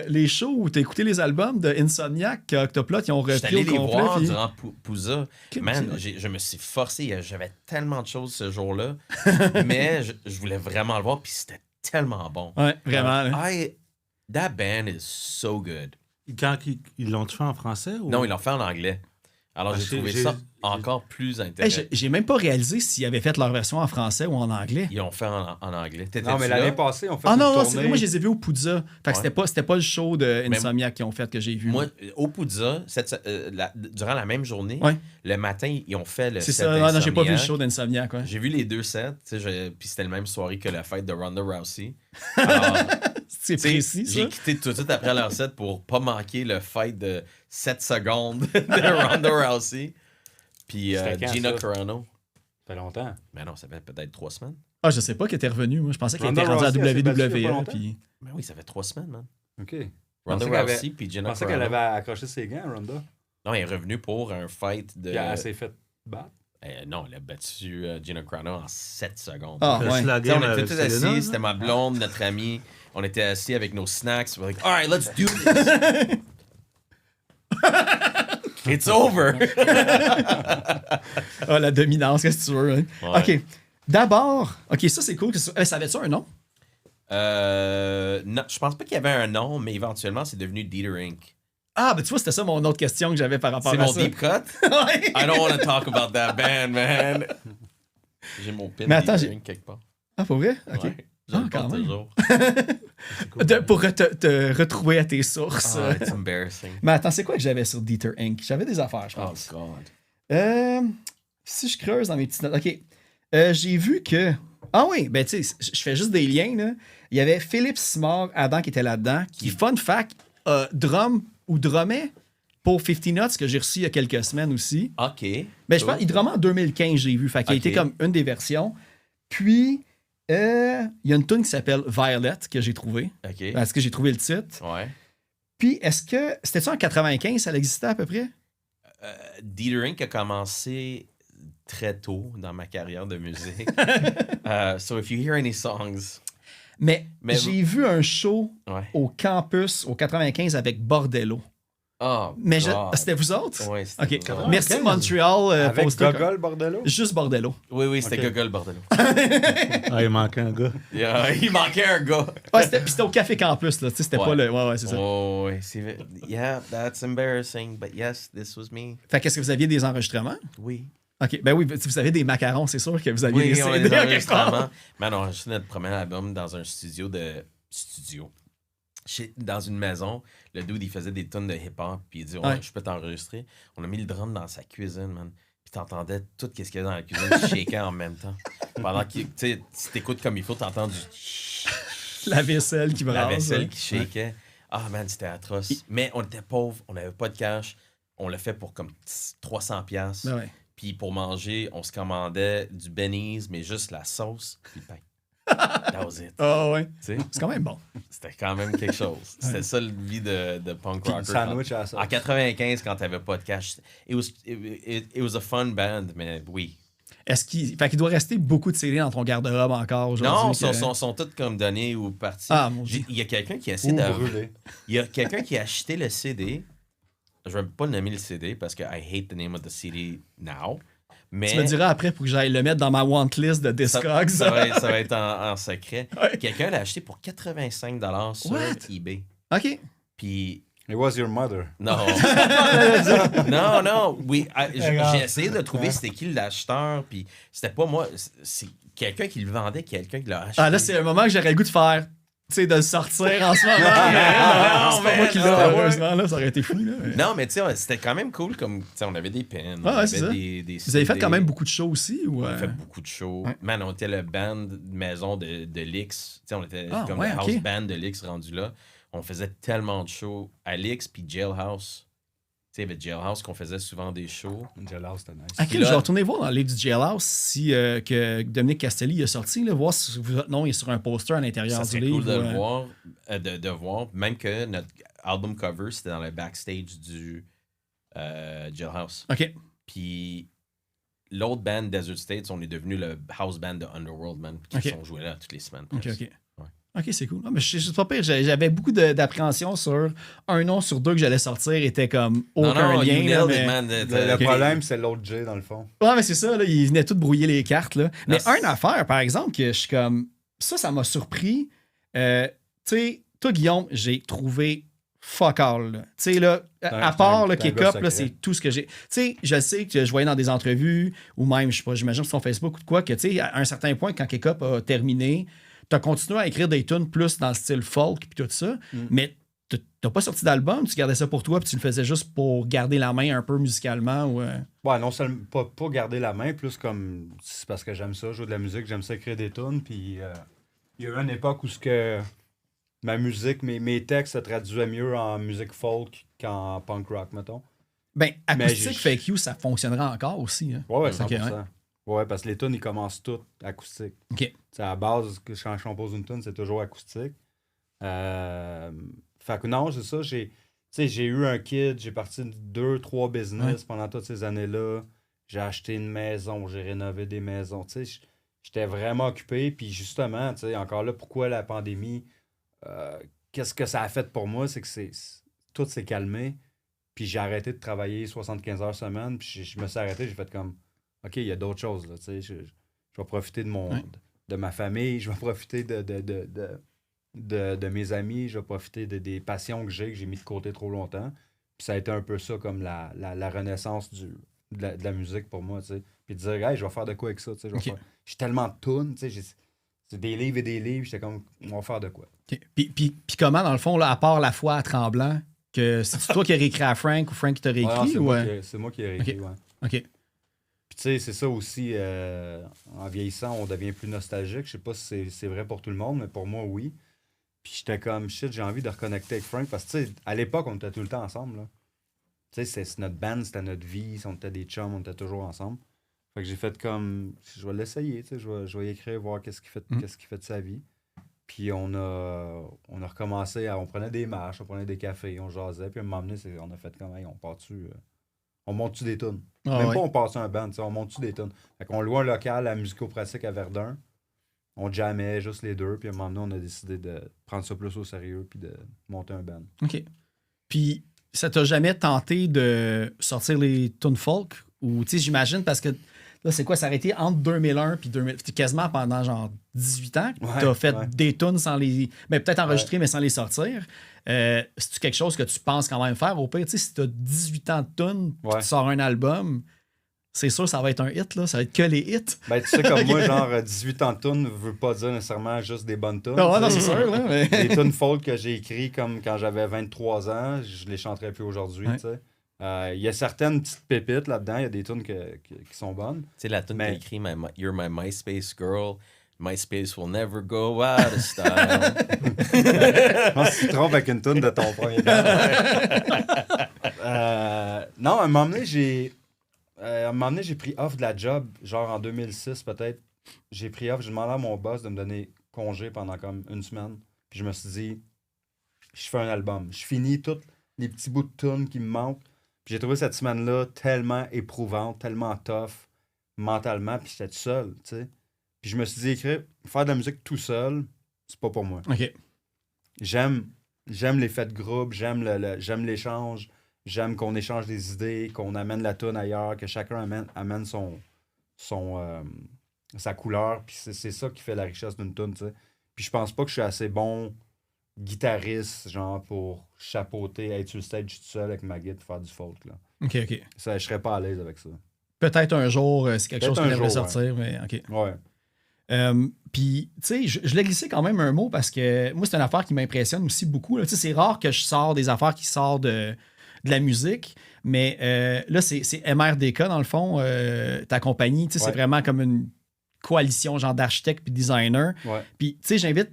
les shows où t'as écouté les albums de Insomniac qu'Octoplot, ils ont J'étais repris allé au les complet? voir puis- durant Pouza. Ok, Man, ok. je me suis forcé. J'avais tellement de choses ce jour-là. Mais je voulais vraiment le voir. Puis c'était tellement bon. Ouais, vraiment. là. That band is so good. Quand ils l'ont fait en français? Ou... Non, ils l'ont fait en anglais. Alors Ah, j'ai trouvé j'ai- ça j'ai- encore plus Hey, intéressant. j'ai même pas réalisé s'ils avaient fait leur version en français ou en anglais. Ils l'ont fait en anglais. Non, T'étais-tu mais là? l'année passée, on fait Ah une non, non, tournée. moi je les ai vus au Poudza. Fait que Ouais. c'était pas le show de Insomniac qu'ils ont fait que j'ai vu. Moi, au Pouza, durant la même journée, Ouais. le matin, ils ont fait le c'est set ça, non, j'ai pas vu le d'Insomniac. show d'Insomniac. Ouais. J'ai vu les 2 sets, tu sais, puis c'était la même soirée que la fête de Ronda Rousey. Alors, C'est tu sais, précis, ça. j'ai quitté tout de suite après leur set pour pas manquer le fight de 7 secondes de Ronda Rousey. Puis C'était quand, Gina ça? Carano. Ça fait longtemps. Mais non, ça fait peut-être 3 semaines. Ah, je sais pas qu'elle était revenue. Moi, je pensais qu'elle Ronda était rendue à Rousey, elle s'est battue il y a pas WWE. longtemps. Puis... Mais oui, ça fait 3 semaines, man. OK. Ronda pensais qu'elle avait- Rousey puis Je Gina pensais qu'elle Carano. avait accroché ses gants, Ronda. Non, elle est revenue pour un fight de... Puis elle s'est fait battre. Non, elle a battu Gina Carano en 7 secondes. Ah, Le ouais. slogan Tu sais, on était avec tous Selena, assis, c'était là? ma blonde, notre amie. On était assis avec nos snacks. We're like, all right, let's do this. It's over. Ah, la dominance, qu'est-ce que tu veux. Hein? Ouais. OK. D'abord, OK, ça c'est cool. Ça avait-tu un nom? Non, je pense pas qu'il y avait un nom, mais éventuellement, c'est devenu Dieter Inc. Ah, ben tu vois, c'était ça mon autre question que j'avais par rapport C'est à mon ça. deep cut. Ouais. I don't want to talk about that band, man. J'ai mon pin Mais attends, Dieter j'ai- Inc quelque part. Ah, pour vrai? OK. Ouais, je le Ah, quand porte même. toujours. Pour te retrouver à tes sources. Ah, it's embarrassing. Mais attends, c'est quoi que j'avais sur Dieter Inc? J'avais des affaires, je Oh, pense. God. Si je creuse dans mes petites notes. OK. J'ai vu que. Ah oui, ben tu sais, je fais juste des liens, là. Il y avait Philippe Simard Adam qui était là-dedans, qui, fun fact, drum ou drummait pour 50 Nuts que j'ai reçu il y a quelques semaines aussi. OK. Ben, je pense qu'il drummait en 2015, j'ai vu. Fait qu'il a Ok. été comme une des versions. Puis, il y a une tune qui s'appelle Violet que j'ai trouvé. OK. Parce que j'ai trouvé le titre. Ouais. Puis, est-ce que. C'était ça en 95, ça existait à peu près? Dieter Inc. a commencé très tôt dans ma carrière de musique. So if you hear any songs, Mais, Mais- j'ai vu un show ouais. au campus au 95 avec Bordello. Oh, Mais God. c'était vous autres? Ouais, c'était OK. nous autres. Merci 95. Montréal. Avec Poster. Gogol Bordello. Juste Bordello. Oui, c'était Ok. Gogol Bordello. Ah, il manquait un gars. Il manquait un gars. Ouais, puis c'était au Café Campus, là. Tu sais, c'était Ouais. pas le. Ouais, c'est ça. Oh, oui, c'est... Yeah, that's embarrassing, but yes, this was me. Fait qu'est-ce que vous aviez des enregistrements? Oui. OK. Ben oui, si vous avez des macarons, c'est sûr que vous aviez Oui, des on a CD des en quelque part. enregistrements. Man, on a enregistré notre premier album dans un studio dans une maison. Le dude, il faisait des tonnes de hip-hop, puis il dit, Ouais. je peux t'enregistrer. On a mis le drum dans sa cuisine, man. Puis t'entendais tout ce qu'il y avait dans la cuisine shaker en même temps. Pendant que, tu sais, si t'écoutes comme il faut, t'entends La vaisselle qui brasse. la vaisselle ouais. qui shakeait. Ah, man, c'était atroce. Mais on était pauvres, on n'avait pas de cash. On l'a fait pour comme 300$. Ben ouais. Puis pour manger, on se commandait du Benny's, mais juste la sauce puis le pain. That was it. Ah ouais. Tu sais, C'est quand même bon. c'était quand même quelque chose. C'était ça le vie de punk Puis rocker. le sandwich à la sauce. En 95, quand t'avais pas de cash, it was a fun band, mais oui. Fait qu'il doit rester beaucoup de CD dans ton garde-robe encore aujourd'hui. Non, que- sont tous comme donnés ou partis. Ah, mon Dieu. Il y a quelqu'un qui a essayé Ou de... brûlé. Il y a quelqu'un qui a acheté le CD. Je vais pas nommer le CD parce que I hate the name of the CD now. Mais Tu me diras après pour que j'aille le mettre dans ma want list de Discogs. ça va être en secret. Ouais. Quelqu'un l'a acheté pour 85$ sur What? eBay. OK. Puis It was your mother. non. non. Oui, j'ai essayé de trouver c'était qui l'acheteur. Puis c'était pas moi. C'est quelqu'un qui le vendait, quelqu'un qui l'a acheté. Ah là, c'est un moment que j'aurais le goût de faire. Tu sais, de le sortir en ce moment. Non, C'est pas moi man, qui l'ai, non, heureusement. Là, ça aurait été fou. Là. mais- Non, mais tu sais, c'était quand même cool. Comme, tu sais, on avait des pins. On Ah ouais, c'est avait ça. des Vous avez fait CD. quand même beaucoup de shows aussi? Ou, On a fait beaucoup de shows. Ouais. Man, on était le band maison de Lix. Tu sais, on était Ah, comme ouais, le ok. house band de Lix rendu là. On faisait tellement de shows à Lix puis Jailhouse. sais, avec Jailhouse, qu'on faisait souvent des shows. Jailhouse, c'était nice. Ok, Puis là- je vais retourner voir dans le livre du Jailhouse si que Dominique Castelli a sorti, là, voir si votre nom est sur un poster à l'intérieur Ça du serait livre. cool de le ou, voir, de voir, même que notre album cover, c'était dans le backstage du Jailhouse. OK. Puis l'autre band, Desert States, on est devenu le house band de Underworld, man, qui Ok. sont joués là toutes les semaines. OK, presque. OK. Ouais. OK, c'est cool. Ah, mais c'est pas pire. J'avais beaucoup d'appréhension sur un nom sur deux que j'allais sortir était comme aucun non, lien. you là, nailed it, mais... man. Le Ok. problème, c'est l'autre J, dans le fond. Ouais, mais c'est ça, là, il venait tout brouiller les cartes. Là. Mais Non, une affaire, par exemple, que je suis comme. Ça m'a surpris. Tu sais, toi, Guillaume, j'ai trouvé fuck all. Tu sais, là, à part le t'es un kick-up, gars là, secret. c'est tout ce que j'ai. Tu sais, je sais que je voyais dans des entrevues, ou même, je sais pas, j'imagine sur son Facebook ou de quoi, que tu sais, à un certain point, quand kick-up a terminé, t'as continué à écrire des tunes plus dans le style folk puis tout ça, mais t'as pas sorti d'album, tu gardais ça pour toi puis tu le faisais juste pour garder la main un peu musicalement ou... Ouais, non seulement pas garder la main, plus comme c'est parce que j'aime ça, jouer de la musique, j'aime ça écrire des tunes, puis il y a eu une époque où ce que ma musique, mes textes se traduisaient mieux en musique folk qu'en punk rock, mettons. Ben, Mais acoustique j'ai- Fake You, ça fonctionnera encore aussi. Hein. Ouais, Ok, 100%. Ouais, parce que les tunes, ils commencent toutes acoustiques. OK. C'est à la base, que quand je compose une tune, c'est toujours acoustique. Fait que non, c'est ça. J'ai eu un kid, j'ai parti de 2-3 business pendant toutes ces années-là. J'ai acheté une maison, j'ai rénové des maisons. J'étais vraiment occupé. Puis justement, encore là, pourquoi la pandémie, qu'est-ce que ça a fait pour moi? C'est que tout s'est calmé. Puis j'ai arrêté de travailler 75 heures semaine. Puis je me suis arrêté, j'ai fait comme, OK, il y a d'autres choses. Là, je vais profiter de ma famille, je vais profiter de mes amis, je vais profiter des passions que j'ai mis de côté trop longtemps. Puis ça a été un peu ça comme la renaissance de la musique pour moi. T'sais. Puis de dire, hey, je vais faire de quoi avec ça. J'ai tellement de tunes, c'est des livres et des livres. J'étais comme, on va faire de quoi. OK. Puis comment, dans le fond, là, à part La foi à Tremblant, que c'est toi qui as réécrit à Frank ou Frank qui t'a Ouais, non, réécrit? c'est moi qui ai réécrit, ouais. OK. Puis tu sais, c'est ça aussi, en vieillissant, on devient plus nostalgique. Je sais pas si c'est vrai pour tout le monde, mais pour moi, oui. Puis j'étais comme, shit, j'ai envie de reconnecter avec Frank. Parce que tu sais, à l'époque, on était tout le temps ensemble, là. Tu sais, c'est notre band, c'était notre vie. On était des chums, on était toujours ensemble. Fait que j'ai fait comme, je vais l'essayer, tu sais, je vais y écrire, voir qu'est-ce qu'il fait de sa vie. Puis on a recommencé, on prenait des marches, on prenait des cafés, on jasait. Puis à un moment donné, on a fait comme, hey, on monte-tu des tunes? Ah, Même ouais. pas on passe un band, on monte-tu des tunes? Fait qu'on loue un local à Musico-Pratique à Verdun. On jammait juste les deux. Puis à un moment donné, on a décidé de prendre ça plus au sérieux puis de monter un band. OK. Puis ça t'a jamais tenté de sortir les tunes folk? Ou, tu sais, j'imagine, parce que là, c'est quoi? Ça a été entre 2001 puis 2000, quasiment pendant genre 18 ans. Ouais, T'as fait ouais. des tunes sans les... Ben, peut-être enregistrer, mais sans les sortir. C'est-tu quelque chose que tu penses quand même faire? Au pire, tu sais, si t'as 18 ans de tunes puis Ouais. tu sors un album, c'est sûr ça va être un hit, là. Ça va être que les hits. Ben, tu sais, comme moi, genre 18 ans de tunes ne veut pas dire nécessairement juste des bonnes tunes. Non, non, tu sais. c'est sûr, là. Mais... Les tunes folk que j'ai écrites comme quand j'avais 23 ans, je les chanterais plus aujourd'hui. Ouais. Tu sais. Il y a certaines petites pépites là-dedans. Il y a des tunes qui sont bonnes. Tu sais, la tune Mais- qui écrit You're my MySpace girl. MySpace will never go out of style. Je pense que tu te trompes avec une tune de ton premier band. Non, à un moment donné, j'ai pris off de la job, genre en 2006 peut-être. J'ai pris off, j'ai demandé à mon boss de me donner congé pendant comme une semaine. Puis je me suis dit, je fais un album. Je finis tous les petits bouts de tunes qui me manquent. Puis j'ai trouvé cette semaine-là tellement éprouvante, tellement tough mentalement. Puis j'étais tout seul, tu sais. Puis je me suis dit, faire de la musique tout seul, c'est pas pour moi. OK. J'aime l'effet de groupe, j'aime l'échange, j'aime qu'on échange des idées, qu'on amène la toune ailleurs, que chacun amène sa couleur, puis c'est ça qui fait la richesse d'une toune, tu sais. Puis je pense pas que je suis assez bon guitariste, genre, pour chapeauter, être sur le stage tout seul avec ma guitare, faire du folk, là. OK, OK. Ça, je serais pas à l'aise avec ça. Peut-être un jour, c'est quelque chose Peut-être que un j'aimerais jour, sortir, mais OK. Ouais. Puis, tu sais, je l'ai glissé quand même un mot parce que moi, c'est une affaire qui m'impressionne aussi beaucoup. Tu sais, c'est rare que je sors des affaires qui sortent de la musique, mais là, c'est MRDK, dans le fond, ta compagnie. Tu sais, c'est Ouais. vraiment comme une coalition, genre d'architectes puis designers. Ouais. Puis, tu sais, j'invite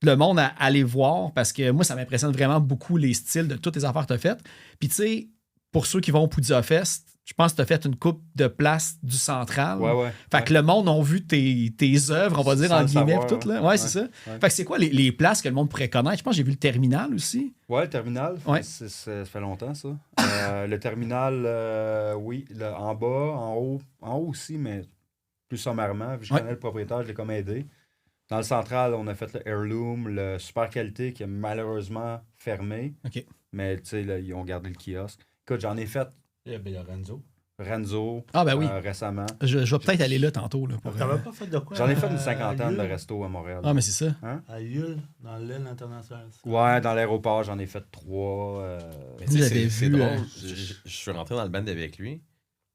le monde à aller voir parce que moi, ça m'impressionne vraiment beaucoup les styles de toutes les affaires que tu as faites. Puis, tu sais, pour ceux qui vont au Poudja Fest, je pense que tu as fait une coupe de place du central. Ouais. Fait que le monde a vu tes œuvres, on va dire, Sans en le guillemets, savoir, pis tout. Là. Ouais, c'est ça. Ouais. Fait que c'est quoi les places que le monde pourrait connaître? Je pense que j'ai vu le terminal aussi. Ouais, le terminal, Ouais. ça fait longtemps, ça. Le terminal, oui, en bas, en haut aussi, mais plus sommairement. Vu que je connais le propriétaire, je l'ai comme aidé. Dans le central, on a fait le Heirloom, le Super Qualité qui a malheureusement fermé. OK. Mais tu sais, ils ont gardé le kiosque. Écoute, j'en ai fait Il y a Renzo Ah, ben oui. récemment. Je vais peut-être aller là tantôt. Là, pour, T'avais pas fait de quoi? J'en ai fait une à cinquantaine de Lille? restos à Montréal. Ah, mais c'est ça. À Lille, dans l'île internationale. Ouais, dans l'aéroport, j'en ai fait 3. Mais tu sais, J'avais c'est vu, drôle. Je suis rentré dans le band avec lui.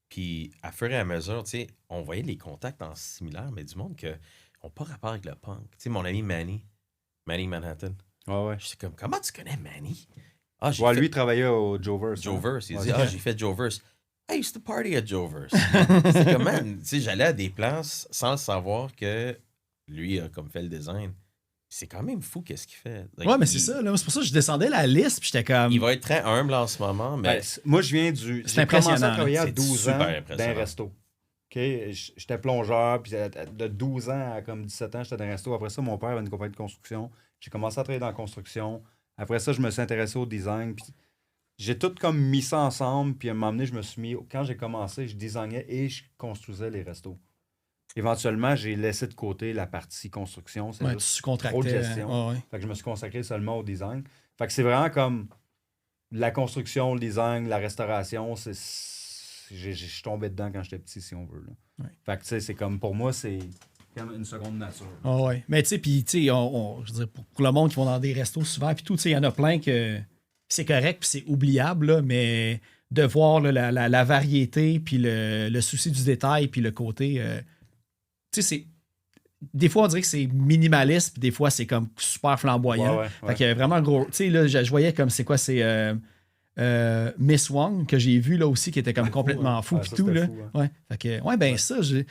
Puis, à fur et à mesure, tu sais, on voyait les contacts en similaire, mais du monde qui n'ont pas rapport avec le punk. Tu sais, mon ami Manny Manhattan. Ouais. J'étais comme, comment tu connais Manny? Ah, j'ai Ouais, fait lui, il travaillait au Joverse. Joverse. Il Ouais, dit, c'est ah, vrai. j'ai fait Joverse. I used to party at Joverse. C'est comme, man, tu sais, j'allais à des places sans le savoir que lui a comme fait le design. C'est quand même fou qu'est-ce qu'il fait. Like, Ouais, mais c'est ça. Là. C'est pour ça que je descendais la liste, puis j'étais comme. Il va être très humble en ce moment, mais Moi, je viens du. C'est J'ai commencé impressionnant, à travailler à c'est 12 ans super dans impressionnant. un resto. OK? J'étais plongeur, puis de 12 ans à comme 17 ans, j'étais dans un resto. Après ça, mon père avait une compagnie de construction. J'ai commencé à travailler dans la construction. Après ça, je me suis intéressé au design. Puis j'ai tout comme mis ça ensemble. Puis à un moment donné, je me suis mis. Quand j'ai commencé, je designais et je construisais les restos. Éventuellement, j'ai laissé de côté la partie construction. C'est Ouais, juste tu contractais. trop de gestion. Ouais. Fait que je me suis consacré seulement au design. Fait que c'est vraiment comme la construction, le design, la restauration. Je suis tombé dedans quand j'étais petit, si on veut. Là. Ouais. Fait que tu sais, c'est comme pour moi, c'est comme une seconde nature. Ah ouais. Mais tu sais, puis tu sais, je veux dire, pour le monde qui vont dans des restos souvent, puis tout, tu sais, il y en a plein que c'est correct, puis c'est oubliable, là, mais de voir là, la variété, puis le souci du détail, puis le côté. Tu sais, c'est. Des fois, on dirait que c'est minimaliste, puis des fois, c'est comme super flamboyant. Ouais. Fait qu'il y avait vraiment un gros. Tu sais, là, je voyais comme c'est quoi, c'est Miss Wong que j'ai vu là aussi, qui était comme complètement fou, Ouais, puis ça, tout. c'était Là. fou, hein. Ouais. Fait que, ouais, ben ça, j'ai.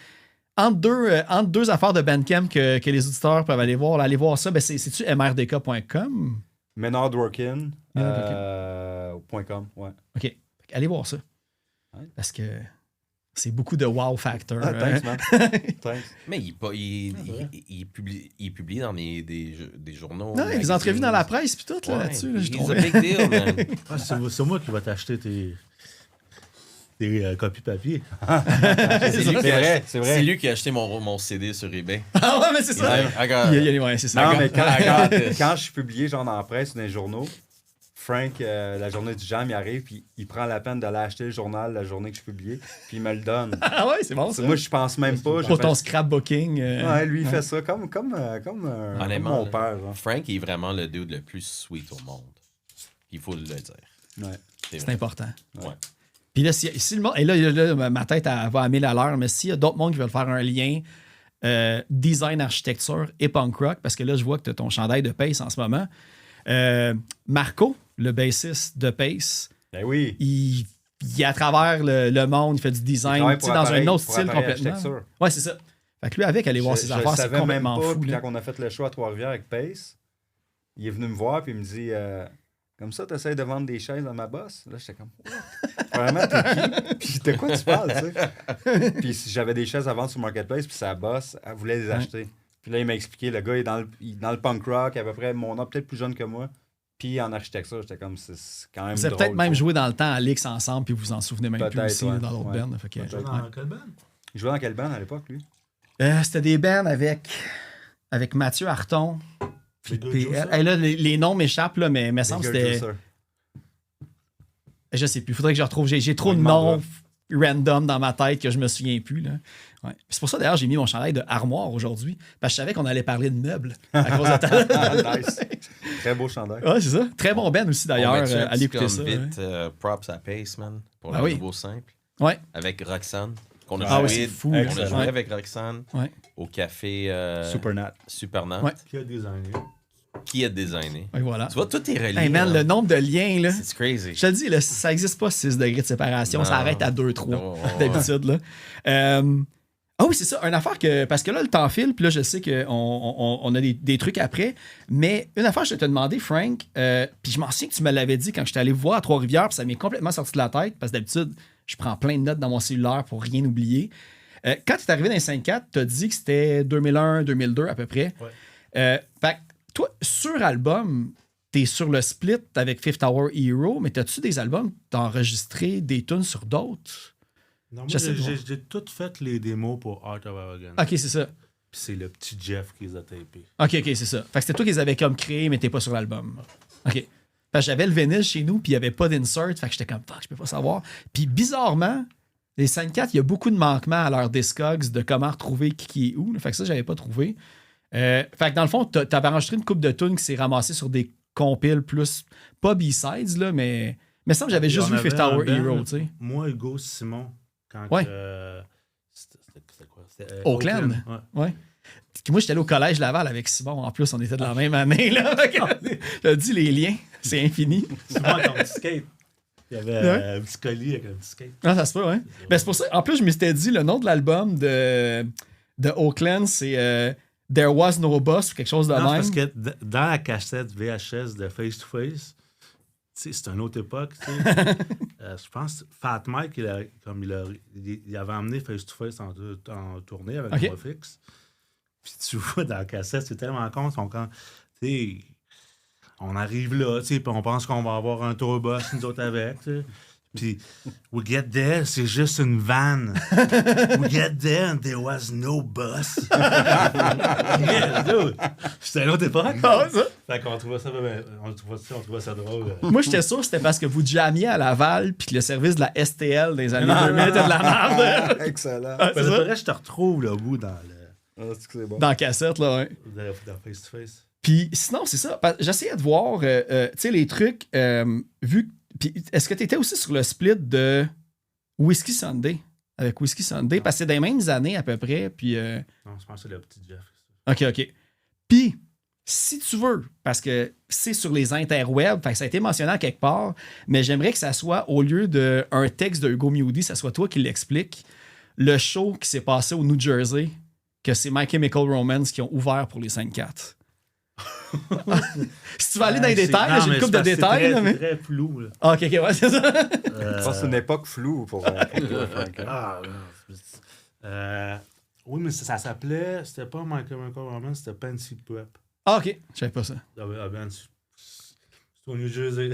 Entre deux affaires de Bandcamp que les auditeurs peuvent aller voir, là, allez voir ça, ben c'est-tu mrdk.com? Menardworking. Menardworking. .com, ouais. OK. Fait que allez voir ça. Ouais. Parce que c'est beaucoup de wow factor. Ah, hein. thanks, man. Thanks. Mais il publie dans des journaux. Non, les entrevues dans la presse, puis tout, là, Ouais, là-dessus, là, je he's a trouvais. big deal, man. Ah, c'est moi qui vais t'acheter tes copies papier. C'est lui qui a vrai, acheté- c'est vrai. c'est lui qui a acheté mon CD sur eBay. Ah ouais, mais c'est ça. Ouais, c'est ça. Non, mais I got this. quand je suis publié genre dans la presse ou dans les journaux, Frank, la journée du jam, il arrive, puis il prend la peine d'aller acheter le journal la journée que je suis publié, puis il me le donne. Ah ouais, c'est bon, ça. Moi, je pense même pas. Pour ton scrapbooking. Ouais, lui, il fait ça comme Honnêtement, mon là, père. Genre. Frank est vraiment le dude le plus sweet au monde. Il faut le dire. Ouais. C'est vrai. important. Ouais. Puis là, si le monde. Et là, ma tête elle va à 1000 à l'heure, mais s'il y a d'autres mondes qui veulent faire un lien design, architecture et punk rock, parce que là, je vois que tu as ton chandail de Pace en ce moment. Marco, le bassiste de Pace, Ben oui. il à travers le monde, il fait du design travaille tu sais, pour dans appareil- un autre pour style appareil complètement. architecture. Ouais, c'est ça. Fait que lui, avec, aller voir ses Je affaires, le c'est savais même complètement pas, fou. puis là. quand on a fait le show à Trois-Rivières avec Pace, il est venu me voir, puis il me dit comme ça, tu essaies de vendre des chaises à ma boss? Là, j'étais comme, vraiment, t'es qui? Puis de quoi tu parles, tu sais? Puis j'avais des chaises à vendre sur Marketplace, puis sa boss, elle voulait les acheter. Puis là, il m'a expliqué, le gars est dans le punk rock, à peu près mon âge, peut-être plus jeune que moi. Puis en architecture, j'étais comme, c'est quand même Vous avez drôle. peut-être même tu sais. joué dans le temps à l'X ensemble, puis vous vous en souvenez même plus Peut-être, aussi ouais. dans l'autre Ouais. band. Fait que, Peut-être. Dans quel band? Il jouait dans quelle band à l'époque, lui? C'était des bands avec Mathieu Harton. Puis Les gars de PL. Juicer? Hey, là, les noms m'échappent, là, mais il me semble que Bigger c'était. Juicer. Je sais plus. Il faudrait que je retrouve. J'ai trop Ouais, de il m'en noms random dans ma tête que je me souviens plus. Là. Ouais. C'est pour ça, d'ailleurs, j'ai mis mon chandail de armoire aujourd'hui. Parce que je savais qu'on allait parler de meubles à cause de ta. Nice. Très beau chandail. Ouais, c'est ça. Très bon band aussi, d'ailleurs. On met-tu un Allez petit écouter comme ça. vite, props à Pace, man, pour Ah le oui. nouveau simple. Ouais. Avec Roxane, qu'on a Ah joué, oui, c'est fou. on a Excellent. joué Ouais. avec Roxane Ouais. au café Supernat. Supernat, Ouais. Qui a designé? qui a designé. Ouais, voilà. Tu vois, tout est relié. Hey man, là. le nombre de liens, là. C'est crazy. Je te le dis, là, ça n'existe pas 6 degrés de séparation. Non. Ça arrête à 2-3 Non. d'habitude. Là. Ah oui, c'est ça. Une affaire que. Parce que là, le temps file, puis là, je sais qu'on a des trucs après. Mais une affaire, je te demandé, Frank, puis je m'en souviens que tu me l'avais dit quand j'étais allé vous voir à Trois-Rivières, puis ça m'est complètement sorti de la tête, parce que d'habitude, je prends plein de notes dans mon cellulaire pour rien oublier. Quand tu es arrivé dans les 5-4, tu as dit que c'était 2001, 2002 à peu près. Ouais. Fait que toi, sur album, t'es sur le split avec Fifth Hour Hero, mais t'as-tu des albums, t'as enregistré des tunes sur d'autres? Non, moi, Je sais pas. j'ai tout fait les démos pour Art of Arrogance. Ok, c'est ça. Puis c'est le petit Jeff qui les a tapés. Ok, c'est ça. Fait que c'était toi qui les avais comme créés, mais t'es pas sur l'album. Ok. Parce que j'avais le vinyle chez nous, puis il n'y avait pas d'insert, fait que j'étais comme, fuck, je peux pas savoir. Puis bizarrement, les 5-4, il y a beaucoup de manquements à leur Discogs de comment retrouver qui est où. Fait que ça, j'avais pas trouvé. Fait que dans le fond, t'avais enregistré une coupe de tunes qui s'est ramassée sur des compiles plus, pas B-sides, là, mais il me semble que j'avais juste vu Fifth Hour Hero, tu sais. Moi, Hugo Simon, quand Ouais. c'était quoi? C'était, Oakland. Ouais. Ouais. Moi, j'étais allé au collège Laval avec Simon. En plus, on était de la même année, là. T'as dit les liens, c'est infini. Simon avec un petit skate. Il y avait un petit collier avec un petit skate. Ah, ça se peut, ouais. Ben, c'est pour ça. En plus, je m'étais dit, le nom de l'album de Oakland, c'est There Was No Boss ou quelque chose de Non, c'est même. parce que dans la cassette VHS de Face to Face, tu sais, c'est une autre époque. Tu sais. Je pense Fat Mike, il avait emmené Face to Face en tournée avec Ok. Mofix. Puis tu vois dans la cassette, c'est tellement con. Tu sais, on arrive là, tu sais, puis on pense qu'on va avoir un tour boss, nous autres avec. Tu sais. Puis, we get there, c'est juste une vanne. We get there and there was no bus. Yeah, dude. C'était une autre époque. Ah, ça. Fait qu'on trouvait ça, on trouvait ça drôle. Moi, j'étais sûr que c'était parce que vous jammiez à Laval puis que le service de la STL des années 2000 était de la merde. Excellent. Ah, c'est Mais ça? après, je te retrouve là, au bout dans le C'est bon. Dans la cassette, là, ouais. dans Face to Face. Puis sinon, c'est ça. J'essayais de voir, tu sais, les trucs, vu. Puis est-ce que tu étais aussi sur le split de Whiskey Sunday? Avec Whiskey Sunday? Parce que c'est dans les mêmes années à peu près. Puis. Non, je pense que c'est le petit Jeff. OK. Puis, si tu veux, parce que c'est sur les interwebs, fait que ça a été mentionné à quelque part, mais j'aimerais que ça soit, au lieu d'un texte de Hugo Mewdy, ça soit toi qui l'explique, le show qui s'est passé au New Jersey, que c'est My Chemical Romance qui ont ouvert pour les 5-4. Si tu vas aller dans les détails, là, j'ai une couple de détails. Là, mais... C'est très flou. Là. Ah, OK, ouais, c'est ça. Je pense que c'est une époque floue pour toi, Frank. Oui, mais ça s'appelait... C'était pas My Chemical Romance, c'était Pansy Prep. Ah, OK, je savais pas ça. C'est au New Jersey.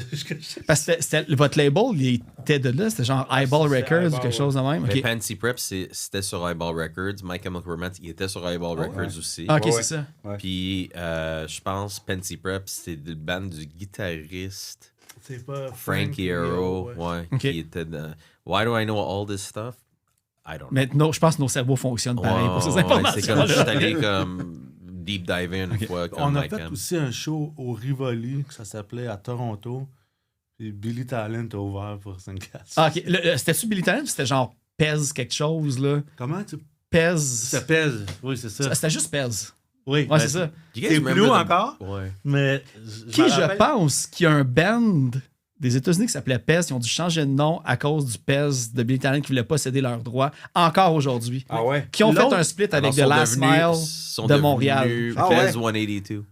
Parce que votre label, il était de là, c'était genre Eyeball c'était Records ou Eyeball, quelque chose de même. Mais OK, Pansy Prep, c'était sur Eyeball Records. My Chemical Romance, il était sur Eyeball Records aussi. Ah, OK, Ouais. c'est ça. Puis, je pense Pansy Prep, c'était le band du guitariste C'est pas Frank Hero. Ouais. Ok. Qui était dans Why Do I Know All This Stuff? I don't know. Mais non, je pense que nos cerveaux fonctionnent pareil pour ces Ouais, informations. c'est comme je suis allé comme deep diver une fois. Comme On a Mike fait Ham. aussi un show au Rivoli, que ça s'appelait à Toronto. Puis Billy Talent a ouvert pour 5-4. Ah, OK. C'était-tu Billy Talent ou c'était genre Pez quelque chose, là? Comment tu... Pez. Ça pèse. Oui, c'est ça. C'était juste Pez. Oui, Ouais, c'est ça. Do you guys C'est remember flou the- encore, Ouais. mais... Qui, je pense, qui a un band des États-Unis qui s'appelait Pez. Ils ont dû changer de nom à cause du Pez de Billy Talent qui ne voulait pas céder leurs droits encore aujourd'hui. Ah ouais? Qui ont fait L'autre- un split avec Alors, The Last sont Mile de devenus Montréal. Ah Pez ouais? 182.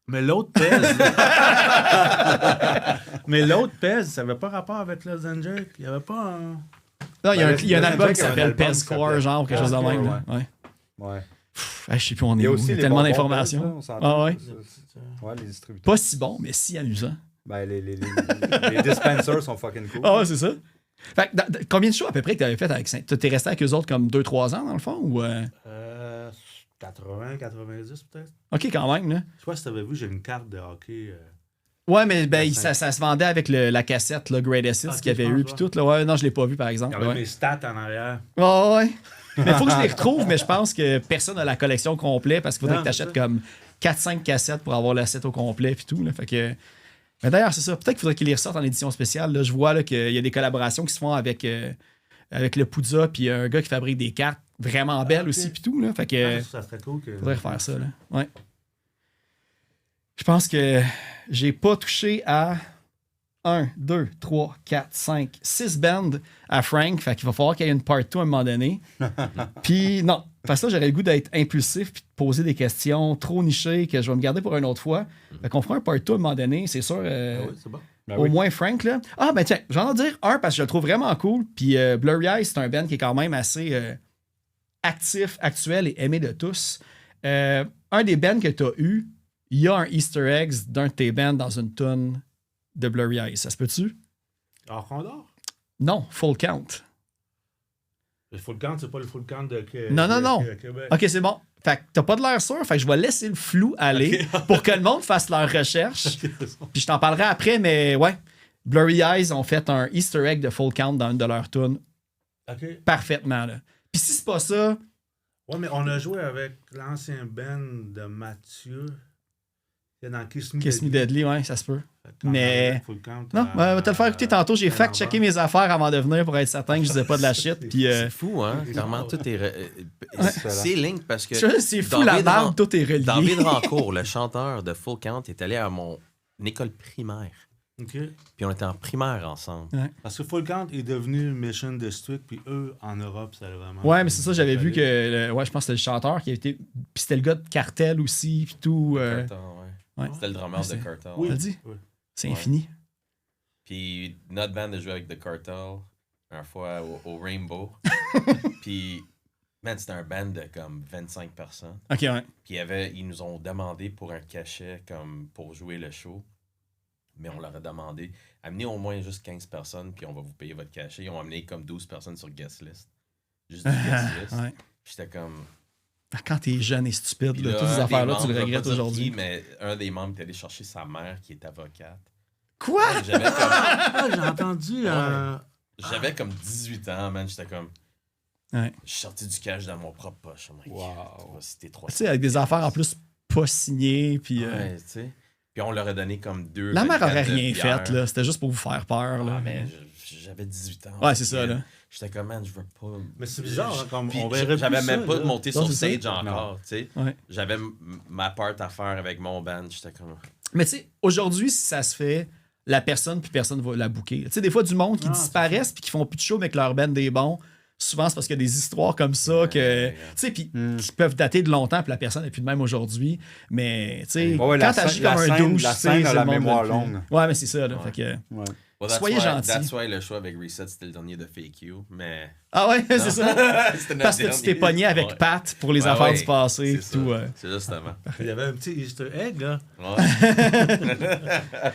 Mais l'autre pèse. Mais l'autre pèse, ça n'avait pas rapport avec Los Angeles. Il n'y avait pas un... Non, il y a Ben, il y a un le album Jack qui a un s'appelle album Pez qui Core, s'appelle genre, ou quelque chose de Pez même. Core, là. Ouais. Ouais. Je sais plus où on Il est y a où. aussi Il y a les tellement bonbons d'informations. Pez, là, on s'entend. Ah ouais. Ouais, les distributeurs. Pas si bon, mais si amusant. Ben, les dispensers sont fucking cool. Ah ouais, c'est ça. Fait que combien de shows à peu près que tu avais fait avec Saint? T'es resté avec eux autres comme 2-3 ans, dans le fond? Ou 80, 90 peut-être. OK, quand même, là. Je sais pas si tu avais vu, j'ai une carte de hockey. Ouais, mais ben, Ouais, ça se vendait avec la cassette, là, Greatest Hits Ok, qu'il y avait je eu, pense, puis tout. Là. Ouais, non, je l'ai pas vu, par exemple. Il y avait Ouais. mes stats en arrière. Ouais. Mais il faut que je les retrouve, mais je pense que personne n'a la collection complète parce qu'il faudrait Non, que tu c'est achètes ça. comme 4-5 cassettes pour avoir la set au complet, puis tout. Là. Fait que... Mais d'ailleurs, c'est ça. Peut-être qu'il faudrait qu'ils les ressortent en édition spéciale. Là, je vois là, qu'il y a des collaborations qui se font avec le Poudza, puis un gars qui fabrique des cartes vraiment belles ok. aussi, puis tout. Là. Fait que. Ça serait cool que... Faudrait refaire ça, là. Ouais. Je pense que j'ai pas touché à 1, 2, 3, 4, 5, 6 bands à Frank. Fait qu'il va falloir qu'il y ait une part 2 à un moment donné. Puis non, parce que là, j'aurais le goût d'être impulsif puis de poser des questions trop nichées que je vais me garder pour une autre fois. Fait qu'on fera un part 2 à un moment donné, c'est sûr. Ah oui, c'est bon. Ben Au oui. moins Frank, là. Ah, ben tiens, j'en ai dire un parce que je le trouve vraiment cool. Puis Blurry Eyes, c'est un band qui est quand même assez actif, actuel et aimé de tous. Un des bands que tu as eu, il y a un Easter egg d'un de tes bands dans une tune de Blurry Eyes. Ça se peut-tu? Hors Condor? Non, Full Count. Le full count, c'est pas le full count de Non. Québec. OK, c'est bon. Fait que t'as pas de l'air sûr, fait que je vais laisser le flou aller pour que le monde fasse leur recherche. Puis je t'en parlerai après, mais ouais. Blurry Eyes ont fait un Easter egg de Full Count dans une de leurs tunes. OK. Parfaitement, là. Puis si c'est pas ça, Ouais, mais on a joué avec l'ancien band de Mathieu. C'est dans Kiss Me Kiss Me Deadly, ouais, ça se peut. Fait qu'on Mais- avait full count Non, on va te le faire écouter tantôt. J'ai fact-checké mes affaires avant de venir pour être certain que je disais pas de la shit. Puis C'est fou, hein? Comment tout est. C'est link parce que. c'est fou la David barbe, tout est relié. David Rancourt, le chanteur de Full Count, est allé à mon école primaire. OK. Puis on était en primaire ensemble. Parce que Full Count est devenu Mission District, puis eux, en Europe, ça a vraiment... Ouais, mais c'est ça, j'avais vu que. Ouais, je pense que c'était le chanteur qui a été. Puis c'était le gars de Cartel aussi, puis tout. Cartel, ouais. ouais. C'était le drummer de C'est- Cartel. Oui. T'as dit? Oui. C'est Ouais. infini. Puis notre band a joué avec The Cartel une fois au Rainbow. Puis, man, c'était un band de comme 25 personnes. Ok, ouais. Puis ils nous ont demandé pour un cachet comme pour jouer le show. Mais on leur a demandé, amenez au moins juste 15 personnes, puis on va vous payer votre cachet. Ils ont amené comme 12 personnes sur guest list. Juste du guest list. Ouais. Puis j'étais comme. Quand t'es jeune et stupide, Puis là, là, toutes ces un des affaires-là, tu membres, le je vais regrettes pas dire aujourd'hui. qui, mais un des membres est allé chercher sa mère qui est avocate. Quoi? J'avais comme, Ah, j'ai entendu... j'avais comme 18 ans, man. J'étais comme. Ouais. Je suis sorti du cash dans mon propre poche. I'm like, Wow. C'était Tu sais, avec des affaires en plus pas signées, puis. Ouais, tu sais. Puis on leur a donné comme 2. La mère aurait cannes de rien bière. fait, là. C'était juste pour vous faire peur, là. Ah, mais j'avais 18 ans. Ouais, c'est ça, là. J'étais comme, man, je veux pas. Mais c'est bizarre, hein, comme Puis on verrait j'avais plus même ça, pas là. monté Non, sur c'est stage encore, tu sais. Ouais. J'avais ma part à faire avec mon band. J'étais comme. Mais tu sais, aujourd'hui, si ça se fait, la personne, puis personne va la booker. Tu sais, des fois, du monde qui Ah, disparaissent puis qui font plus de show, mais que leur band des bons. Souvent, c'est parce qu'il y a des histoires comme ça que. Tu sais, puis qui peuvent dater de longtemps, puis la personne n'est plus de même aujourd'hui. Mais, tu sais, Ouais, quand la t'agis scène- comme la un scène- douche, la tu sais, scène a c'est la le monde mémoire le plus- longue. Ouais, mais c'est ça, là. Ouais. Fait que. Ouais. Well, that's Soyez why- gentils. That's why le show avec Reset, c'était le dernier de Fake You. Mais. Ah ouais, c'est ça. C'était notre Parce que tu t'es dernier. pogné avec Ouais. Pat pour les Ouais, affaires ouais, du passé. c'est Tout, ça. C'est justement. Il y avait un petit Easter egg, là. Ouais.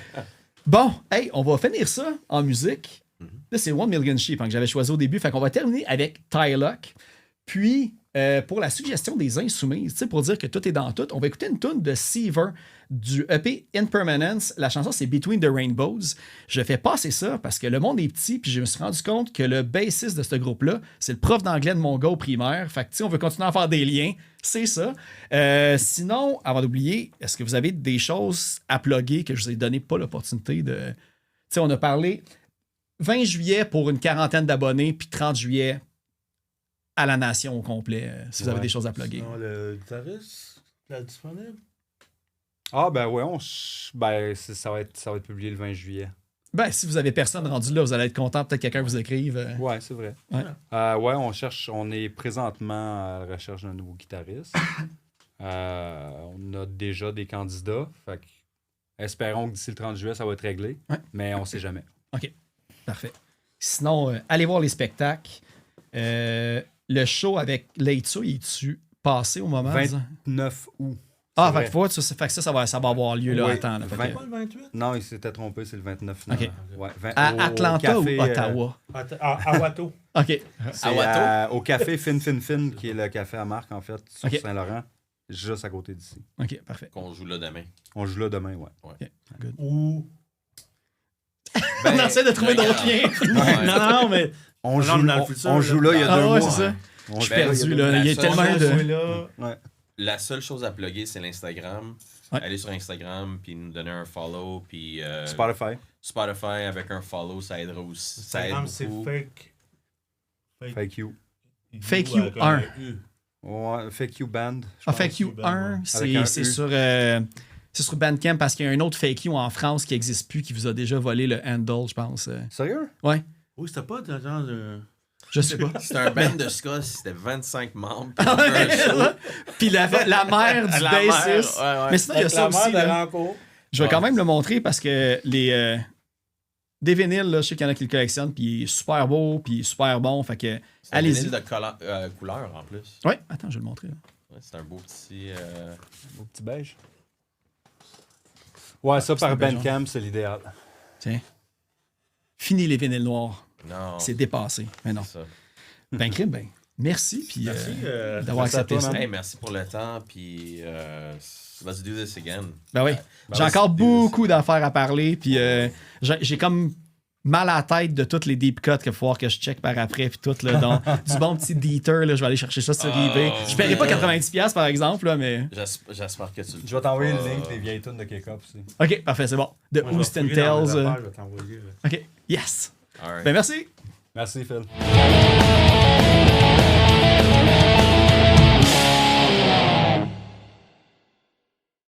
Bon, hey, on va finir ça en musique. Mm-hmm. Là, c'est 1 Million Sheep hein, que j'avais choisi au début. Fait qu'on va terminer avec Ty Luck. Puis, pour la suggestion des Insoumises, tu sais, pour dire que tout est dans tout, on va écouter une tune de Seaver du EP Impermanence. La chanson, c'est Between the Rainbows. Je fais passer ça parce que le monde est petit, puis je me suis rendu compte que le bassiste de ce groupe-là, c'est le prof d'anglais de mon gars au primaire. Fait que, tu sais, on veut continuer à faire des liens. C'est ça. Sinon, avant d'oublier, est-ce que vous avez des choses à plugger que je vous ai donné pas l'opportunité de... Tu sais, on a parlé 20 juillet pour une quarantaine d'abonnés, puis 30 juillet à la nation au complet, si vous avez Ouais. des choses à plugger. Sinon, le guitariste, là, disponible. Ah, ben ouais, ça va être publié le 20 juillet. Ben, si vous avez personne rendu là, vous allez être content, peut-être que quelqu'un vous écrive. Ouais, c'est vrai. Ouais. Ouais, on est présentement à la recherche d'un nouveau guitariste. On a déjà des candidats. Fait que espérons que d'ici le 30 juillet, ça va être réglé. Ouais. Mais on sait jamais. OK, parfait. Sinon, allez voir les spectacles. Le show avec Leitsu, il est-tu passé au moment? 29 août. Ah, c'est fait que, faut, ça fait que ça va avoir lieu là. Oui, Attends, là, fait que- Pas le 28? Non, il s'était trompé, c'est le 29. OK. non. Ouais, à Atlanta café, ou Ottawa? À Watteau. OK. C'est À Watteau? au café Fin, qui est le café à Marc, en fait, sur OK. Saint-Laurent, juste à côté d'ici. OK, parfait. Qu'on joue là demain. On joue là demain, ouais. Ou... On essaie de trouver d'autres liens. Ouais. Non, mais On Non, joue, mais dans le futur, on joue là il y a Ah 2 ouais, mois. c'est ça. On Je suis joue là, perdu, il y a là. deux Il y a La tellement seule de... jouer là. mois. Ouais. La seule chose à plugger, c'est l'Instagram. Ouais. Allez sur Instagram, puis nous donner un follow, puis Spotify. Spotify avec un follow, ça aidera aussi. Ça aide Instagram, c'est beaucoup. fake. Fake You. Fake You avec 1. U. Ouais, Fake You Band. Ah, Fake You Ben, 1, Avec un c'est U. sur C'est sur Bandcamp parce qu'il y a un autre fake you en France qui n'existe plus qui vous a déjà volé le handle, je pense. Sérieux? Ouais, Oui, c'était pas de genre de. je sais pas. C'était un band de ska, c'était 25 membres. Puis on fait un show. Puis la mère du La mère, bassiste. ouais. Mais sinon, il y a ça aussi. là. Ranco. Je vais quand même le montrer parce que des vinyles, là, je sais qu'il y en a qui le collectionnent, puis il est super beau, puis il est super bon. Fait que, C'est un allez-y. vinyle de couleur en plus. Ouais, attends, je vais le montrer. Là. Ouais, c'est un beau petit. Au petit beige. Ouais, ça par c'est un beige, Bandcamp, c'est l'idéal. Tiens. Fini les vinyles noirs. Non. C'est dépassé. Mais non. ça. Ben, crime, ben. Merci, puis Merci, d'avoir merci à accepté toi, ça. man. Hey, merci pour le temps, puis let's do this again. Ben oui. J'ai ouais, encore c'est- beaucoup d'affaires à parler, puis j'ai comme mal à la tête de toutes les deep cuts qu'il va falloir que je check par après, puis tout, là, donc, du bon petit Dieter, là, je vais aller chercher ça sur eBay. Je paierai pas 90$ par exemple, là, mais... J'espère que tu le Je vais t'envoyer le link des vieilles tunes de K-Cup aussi. OK, parfait, c'est bon. De Moi, je vais Houston fouiller dans mes Tales. affaires, je vais t'envoyer, là. OK, yes. All right. Ben merci. Merci, Phil.